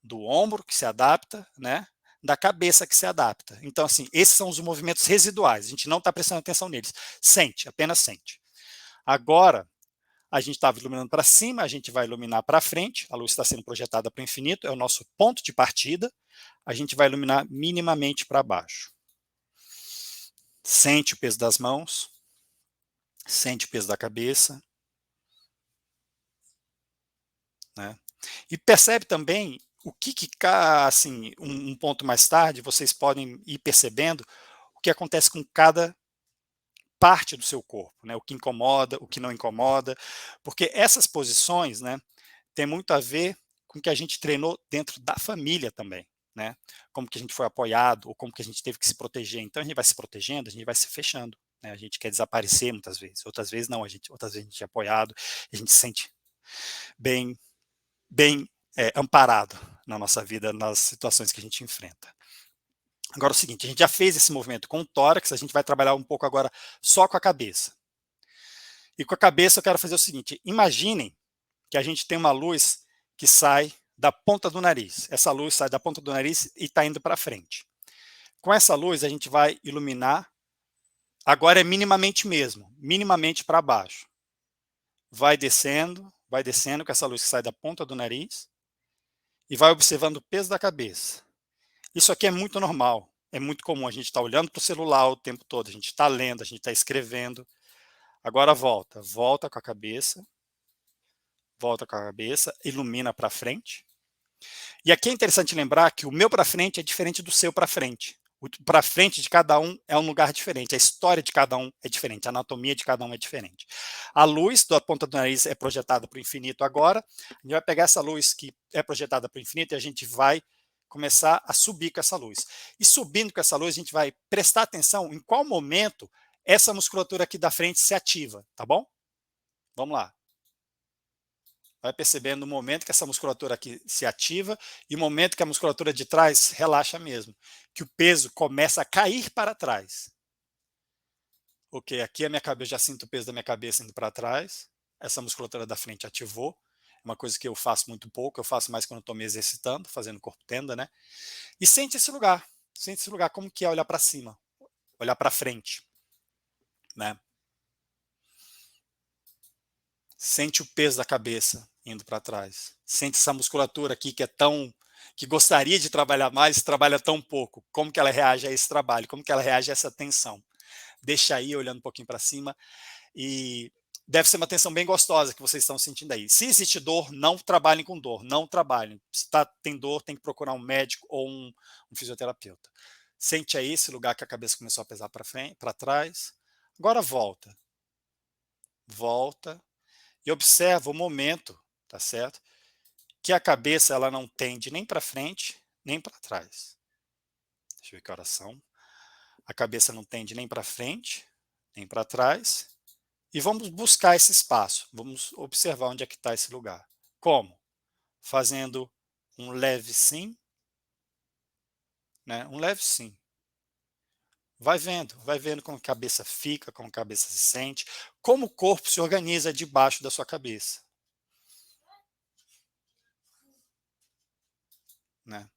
do ombro que se adapta, né? Da cabeça que se adapta. Então, assim, esses são os movimentos residuais, a gente não está prestando atenção neles. Sente, apenas sente. Agora, a gente estava iluminando para cima, a gente vai iluminar para frente, a luz está sendo projetada para o infinito, é o nosso ponto de partida, a gente vai iluminar minimamente para baixo. Sente o peso das mãos, sente o peso da cabeça, né? E percebe também o que assim, um ponto mais tarde, vocês podem ir percebendo o que acontece com cada parte do seu corpo, né? O que incomoda, o que não incomoda, porque essas posições, né, tem muito a ver com o que a gente treinou dentro da família também, né? Como que a gente foi apoiado, ou como que a gente teve que se proteger. Então a gente vai se protegendo, a gente vai se fechando, né? A gente quer desaparecer muitas vezes, outras vezes não, outras vezes a gente é apoiado, a gente se sente bem amparado na nossa vida, nas situações que a gente enfrenta. Agora é o seguinte, a gente já fez esse movimento com o tórax, a gente vai trabalhar um pouco agora só com a cabeça. E com a cabeça eu quero fazer o seguinte, imaginem que a gente tem uma luz que sai da ponta do nariz. Essa luz sai da ponta do nariz e está indo para frente. Com essa luz a gente vai iluminar, agora é minimamente mesmo, minimamente para baixo. Vai descendo com essa luz que sai da ponta do nariz e vai observando o peso da cabeça. Isso aqui é muito normal, é muito comum, a gente está olhando para o celular o tempo todo, a gente está lendo, a gente está escrevendo. Agora volta com a cabeça, ilumina para frente. E aqui é interessante lembrar que o meu para frente é diferente do seu para frente. O para frente de cada um é um lugar diferente, a história de cada um é diferente, a anatomia de cada um é diferente. A luz da ponta do nariz é projetada para o infinito agora, a gente vai pegar essa luz que é projetada para o infinito e a gente vai começar a subir com essa luz. E subindo com essa luz, a gente vai prestar atenção em qual momento essa musculatura aqui da frente se ativa, tá bom? Vamos lá. Vai percebendo o momento que essa musculatura aqui se ativa e o momento que a musculatura de trás relaxa mesmo, que o peso começa a cair para trás. Ok, aqui a minha cabeça, já sinto o peso da minha cabeça indo para trás, essa musculatura da frente ativou, é uma coisa que eu faço muito pouco, eu faço mais quando estou me exercitando, fazendo corpo tenda, né? E sente esse lugar, como que é olhar para cima, olhar para frente, né? Sente o peso da cabeça indo para trás, sente essa musculatura aqui que é tão, que gostaria de trabalhar mais, trabalha tão pouco, como que ela reage a esse trabalho, como que ela reage a essa tensão. Deixa aí, olhando um pouquinho para cima, e deve ser uma tensão bem gostosa que vocês estão sentindo aí. Se existe dor, não trabalhem com dor, não trabalhem. Se tem dor, tem que procurar um médico ou um fisioterapeuta. Sente aí esse lugar que a cabeça começou a pesar para frente, para trás. Agora volta. Volta e observa o momento, tá certo? Que a cabeça ela não tende nem para frente, nem para trás. Deixa eu ver que horas são. A cabeça não tende nem para frente, nem para trás. E vamos buscar esse espaço, vamos observar onde é que está esse lugar. Como? Fazendo um leve sim, né? Um leve sim. Vai vendo como a cabeça fica, como a cabeça se sente, como o corpo se organiza debaixo da sua cabeça. Né?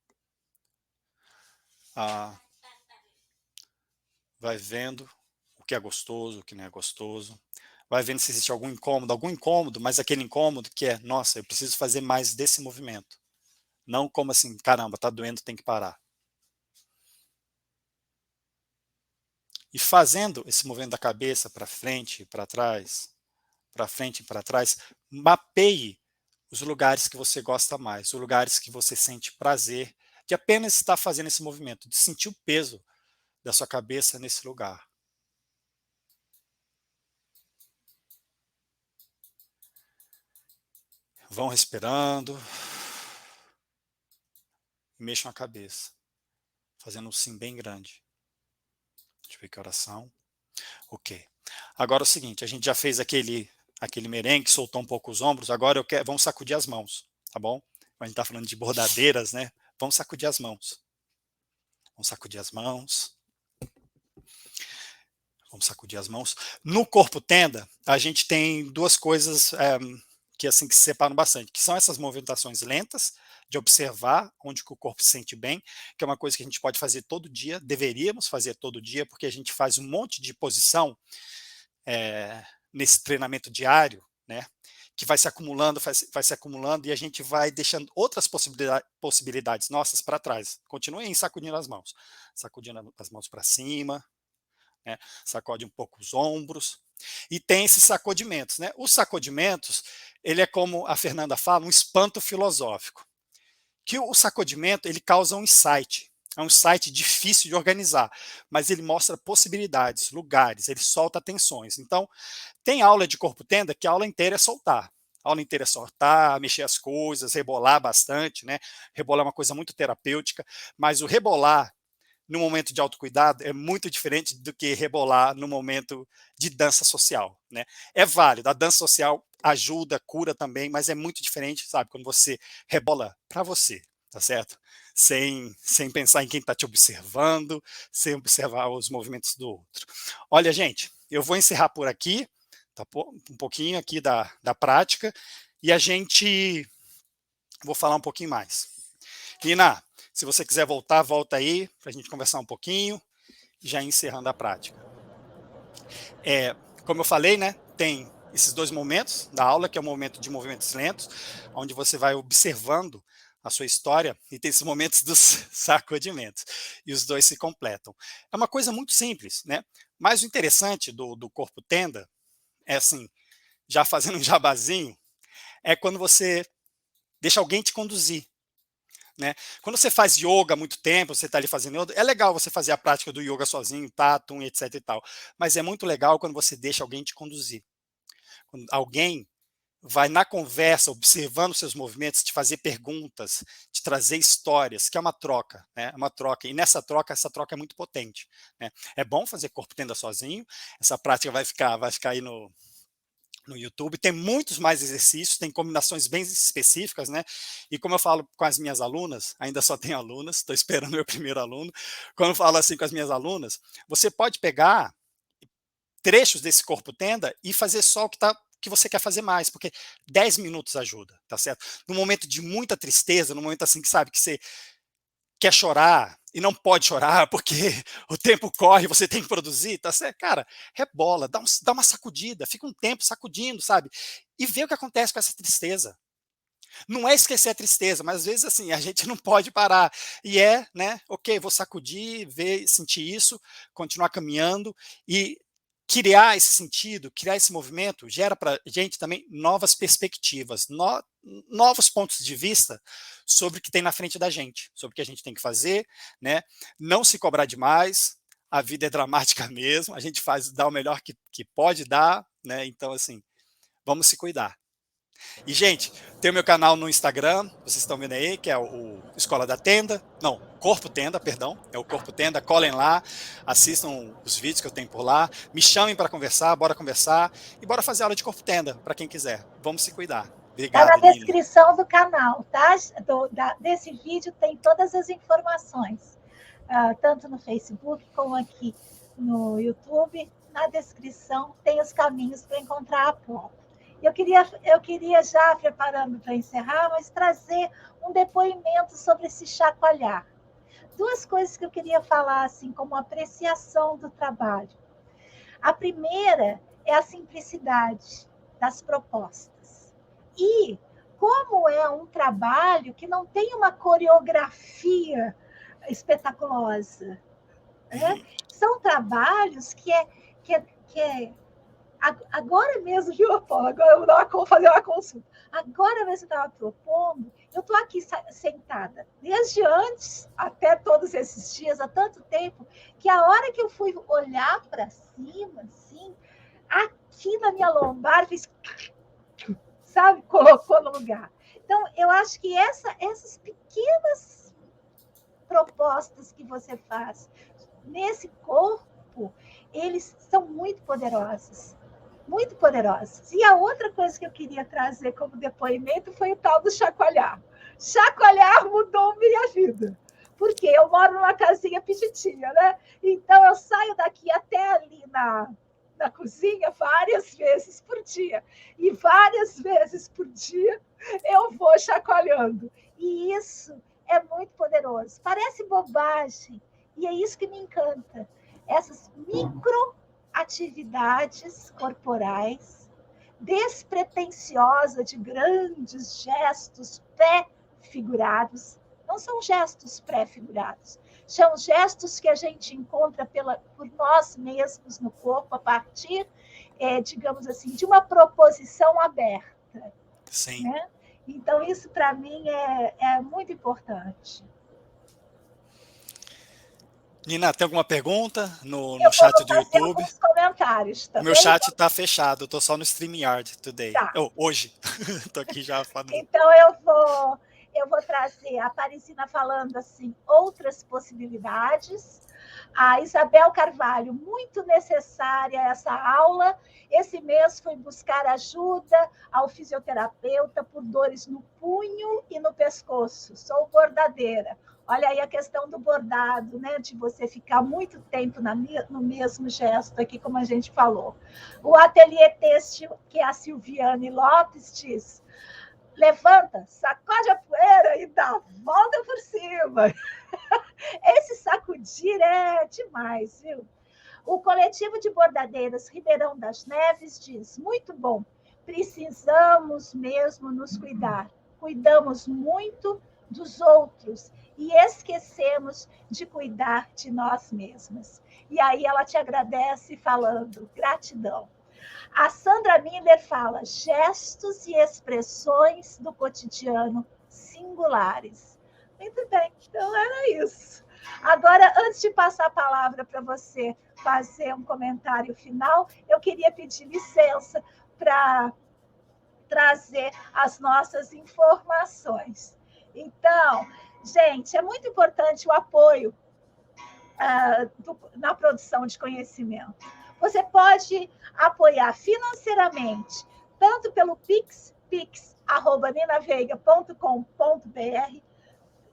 Ah, vai vendo o que é gostoso, o que não é gostoso. Vai vendo se existe algum incômodo, mas aquele incômodo que é, nossa, eu preciso fazer mais desse movimento. Não como assim, caramba, tá doendo, tem que parar. E fazendo esse movimento da cabeça para frente e para trás, mapeie os lugares que você gosta mais, os lugares que você sente prazer de apenas estar fazendo esse movimento, de sentir o peso da sua cabeça nesse lugar. Vão respirando, mexam a cabeça, fazendo um sim bem grande. Deixa eu ver que oração. Ok. Agora é o seguinte, a gente já fez aquele merengue, soltou um pouco os ombros, agora vamos sacudir as mãos, tá bom? A gente está falando de bordadeiras, né? Vamos sacudir as mãos. Vamos sacudir as mãos. Vamos sacudir as mãos. No corpo tenda, a gente tem duas coisas que assim que se separam bastante, que são essas movimentações lentas, de observar onde que o corpo se sente bem, que é uma coisa que a gente pode fazer todo dia, deveríamos fazer todo dia, porque a gente faz um monte de posição nesse treinamento diário, né? Que vai se acumulando, vai se acumulando e a gente vai deixando outras possibilidades nossas para trás. Continuem sacudindo as mãos para cima, né? Sacode um pouco os ombros e tem esses sacodimentos, né? Os sacodimentos, ele é como a Fernanda fala, um espanto filosófico. Que o sacudimento ele causa um insight. É um insight difícil de organizar, mas ele mostra possibilidades, lugares, ele solta tensões. Então, tem aula de corpo tenda que a aula inteira é soltar. A aula inteira é soltar, mexer as coisas, rebolar bastante, né? Rebolar é uma coisa muito terapêutica, mas o rebolar no momento de autocuidado é muito diferente do que rebolar no momento de dança social, né? É válido, a dança social ajuda, cura também, mas é muito diferente, sabe? Quando você rebola para você, tá certo? Sem pensar em quem está te observando, sem observar os movimentos do outro. Olha, gente, eu vou encerrar por aqui, tá? Um pouquinho aqui da prática, e a gente, vou falar um pouquinho mais. Nina, se você quiser voltar, volta aí, para a gente conversar um pouquinho, já encerrando a prática. Como eu falei, né, tem esses dois momentos da aula, que é o momento de movimentos lentos, onde você vai observando a sua história, e tem esses momentos dos sacudimentos, e os dois se completam. É uma coisa muito simples, né? Mas o interessante do corpo tenda, é assim, já fazendo um jabazinho, é quando você deixa alguém te conduzir. Né? Quando você faz yoga há muito tempo, você está ali fazendo yoga, é legal você fazer a prática do yoga sozinho, tatum, etc e tal. Mas é muito legal quando você deixa alguém te conduzir. Quando alguém vai na conversa, observando seus movimentos, te fazer perguntas, te trazer histórias, que é uma troca, né? É uma troca. E nessa troca, essa troca é muito potente. Né? É bom fazer corpo tenda sozinho. Essa prática vai ficar aí no YouTube, tem muitos mais exercícios, tem combinações bem específicas, né? E como eu falo com as minhas alunas, ainda só tenho alunas, estou esperando meu primeiro aluno, quando eu falo assim com as minhas alunas, você pode pegar trechos desse corpo tenda e fazer só o que você quer fazer mais, porque 10 minutos ajuda, tá certo? No momento de muita tristeza, no momento assim que sabe que você quer chorar e não pode chorar porque o tempo corre, você tem que produzir, tá certo? Cara, rebola, dá uma sacudida, fica um tempo sacudindo, sabe? E vê o que acontece com essa tristeza. Não é esquecer a tristeza, mas às vezes assim, a gente não pode parar. E né, ok, vou sacudir, ver, sentir isso, continuar caminhando e criar esse sentido, criar esse movimento, gera para a gente também novas perspectivas, novos pontos de vista sobre o que tem na frente da gente, sobre o que a gente tem que fazer, né? Não se cobrar demais, a vida é dramática mesmo, a gente dá o melhor que pode dar, né? Então, assim, vamos se cuidar. E, gente, tem o meu canal no Instagram, vocês estão vendo aí, que é o Escola da Tenda. Não, Corpo Tenda, perdão. É o Corpo Tenda. Colhem lá, assistam os vídeos que eu tenho por lá. Me chamem para conversar, bora conversar. E bora fazer aula de Corpo Tenda, para quem quiser. Vamos se cuidar. Está na Obrigado, Nina. descrição do canal, tá? Desse vídeo tem todas as informações, tanto no Facebook como aqui no YouTube. Na descrição tem os caminhos para encontrar a prova. Eu queria já, preparando para encerrar, mas trazer um depoimento sobre esse chacoalhar. Duas coisas que eu queria falar, assim, como apreciação do trabalho. A primeira é a simplicidade das propostas. E como é um trabalho que não tem uma coreografia espetaculosa, né? São trabalhos que agora mesmo, viu, Paulo? Agora eu vou fazer uma consulta. Agora mesmo eu estava propondo, eu estou aqui sentada, desde antes, até todos esses dias, há tanto tempo, que a hora que eu fui olhar para cima, assim, aqui na minha lombar, fez, sabe, colocou no lugar. Então, eu acho que essas pequenas propostas que você faz nesse corpo, eles são muito poderosos. Muito poderosas. E a outra coisa que eu queria trazer como depoimento foi o tal do chacoalhar. Chacoalhar mudou minha vida. Porque eu moro numa casinha pititinha, né? Então, eu saio daqui até ali na cozinha várias vezes por dia. E várias vezes por dia eu vou chacoalhando. E isso é muito poderoso. Parece bobagem. E é isso que me encanta. Essas atividades corporais, despretensiosa de grandes gestos pré-figurados, não são gestos pré-figurados, são gestos que a gente encontra por nós mesmos no corpo, a partir, digamos assim, de uma proposição aberta. Sim. Né? Então, isso para mim é muito importante. Nina, tem alguma pergunta no chat do YouTube? Comentários também. O meu chat está fechado, eu estou só no StreamYard today. Tá. Hoje. Estou aqui já falando. Então, eu vou trazer a Aparecida falando assim, outras possibilidades. A Isabel Carvalho, muito necessária essa aula. Esse mês fui buscar ajuda ao fisioterapeuta por dores no punho e no pescoço. Sou bordadeira. Olha aí a questão do bordado, né? De você ficar muito tempo no mesmo gesto aqui, como a gente falou. O ateliê têxtil, que é a Silviane Lopes, diz: levanta, sacode a poeira e dá a volta por cima. Esse sacudir é demais, viu? O coletivo de bordadeiras Ribeirão das Neves diz: muito bom, precisamos mesmo nos cuidar. Cuidamos muito dos outros e esquecemos de cuidar de nós mesmas. E aí ela te agradece falando: gratidão. A Sandra Miller fala: gestos e expressões do cotidiano singulares. Muito bem, então era isso. Agora, antes de passar a palavra para você fazer um comentário final, eu queria pedir licença para trazer as nossas informações. Então, gente, é muito importante o apoio na produção de conhecimento. Você pode apoiar financeiramente, tanto pelo pix@ninaveiga.com.br,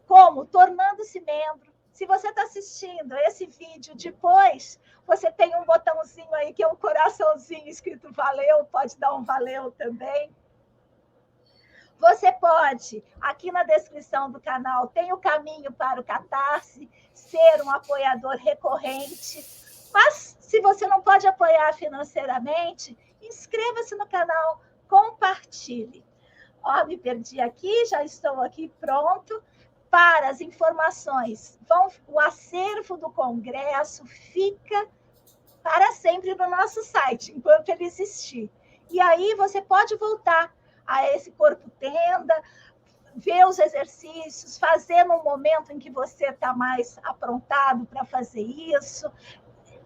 como tornando-se membro, Se você está assistindo esse vídeo depois, você tem um botãozinho aí que é um coraçãozinho escrito valeu, pode dar um valeu também. Você pode, aqui na descrição do canal, tem o caminho para o Catarse, ser um apoiador recorrente. Mas, se você não pode apoiar financeiramente, inscreva-se no canal, compartilhe. Ó, me perdi aqui, já estou aqui pronto. Para as informações, o acervo do Congresso fica para sempre no nosso site, enquanto ele existir. E aí você pode voltar a esse corpo tenda, ver os exercícios, fazer no momento em que você está mais aprontado para fazer isso,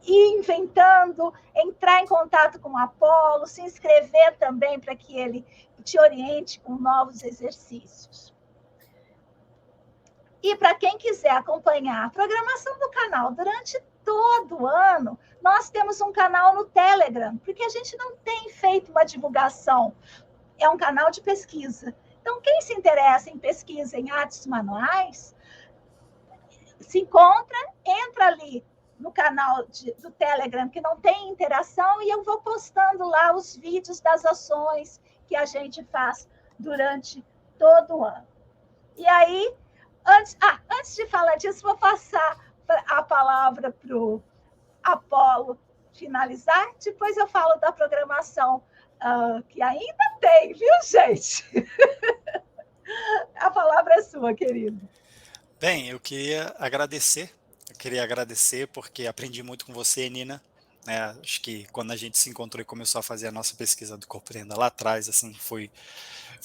ir inventando, entrar em contato com o Apolo, se inscrever também para que ele te oriente com novos exercícios. E para quem quiser acompanhar a programação do canal durante todo o ano, nós temos um canal no Telegram, porque a gente não tem feito uma divulgação. É um canal de pesquisa. Então, quem se interessa em pesquisa em artes manuais, se entra ali no canal do Telegram, que não tem interação, e eu vou postando lá os vídeos das ações que a gente faz durante todo o ano. E aí, antes de falar disso, vou passar a palavra para o Apolo finalizar, depois eu falo da programação que ainda tem, viu, gente? A palavra é sua, querido. Bem, eu queria agradecer porque aprendi muito com você, Nina. Acho que quando a gente se encontrou e começou a fazer a nossa pesquisa do Corpo Tenda lá atrás, assim, foi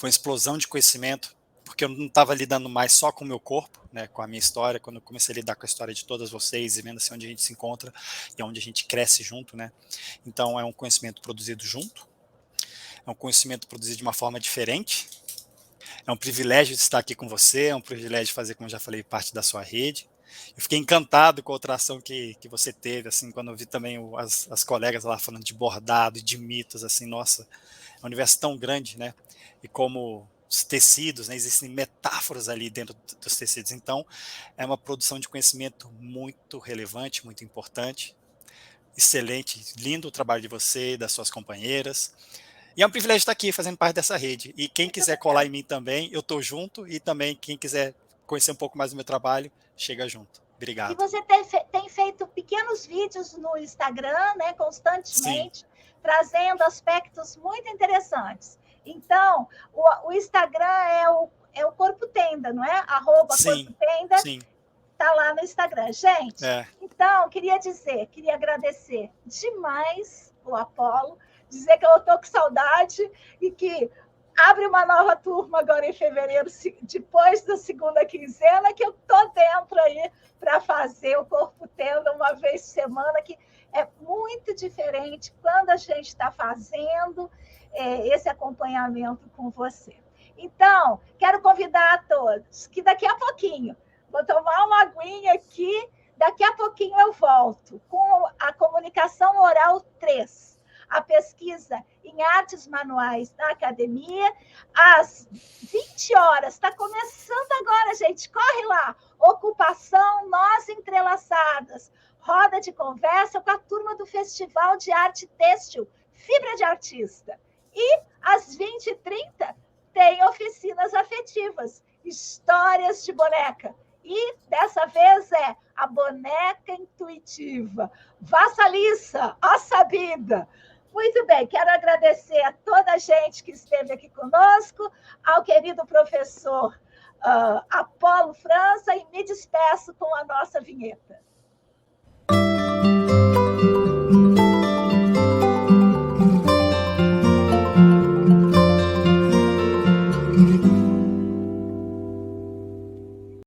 uma explosão de conhecimento, porque eu não estava lidando mais só com o meu corpo, né, com a minha história. Quando eu comecei a lidar com a história de todas vocês e vendo assim onde a gente se encontra e onde a gente cresce junto, né? Então é um conhecimento produzido junto, é um conhecimento produzido de uma forma diferente, é um privilégio de estar aqui com você, é um privilégio de fazer, como eu já falei, parte da sua rede. Eu fiquei encantado com a outra ação que você teve, assim, quando eu vi também as colegas lá falando de bordado e de mitos, assim, nossa, é um universo tão grande, né? E como os tecidos, né, existem metáforas ali dentro dos tecidos. Então, é uma produção de conhecimento muito relevante, muito importante, excelente, lindo o trabalho de você e das suas companheiras. E é um privilégio estar aqui fazendo parte dessa rede. E quem quiser colar em mim também, eu estou junto. E também quem quiser conhecer um pouco mais do meu trabalho, chega junto. Obrigado. E você tem feito pequenos vídeos no Instagram, né, constantemente, sim, trazendo aspectos muito interessantes. Então, o Instagram é o Corpo Tenda, não é? Sim, Corpo Tenda. Sim. Está lá no Instagram. Gente, então, queria agradecer demais o Apolo, dizer que eu estou com saudade e que abre uma nova turma agora em fevereiro, depois da segunda quinzena, que eu estou dentro aí para fazer o Corpo Tenda uma vez por semana, que é muito diferente quando a gente está fazendo esse acompanhamento com você. Então, quero convidar a todos que daqui a pouquinho, vou tomar uma aguinha aqui, daqui a pouquinho eu volto com a Comunicação Oral 3. A pesquisa em artes manuais da academia, às 20 horas. Está começando agora, gente. Corre lá. Ocupação, nós entrelaçadas. Roda de conversa com a turma do Festival de Arte Têxtil, Fibra de Artista. E às 20h30 tem oficinas afetivas, histórias de boneca. E dessa vez é a boneca intuitiva. Vassalissa, a sabida. Muito bem, quero agradecer a toda a gente que esteve aqui conosco, ao querido professor Apolo França, e me despeço com a nossa vinheta.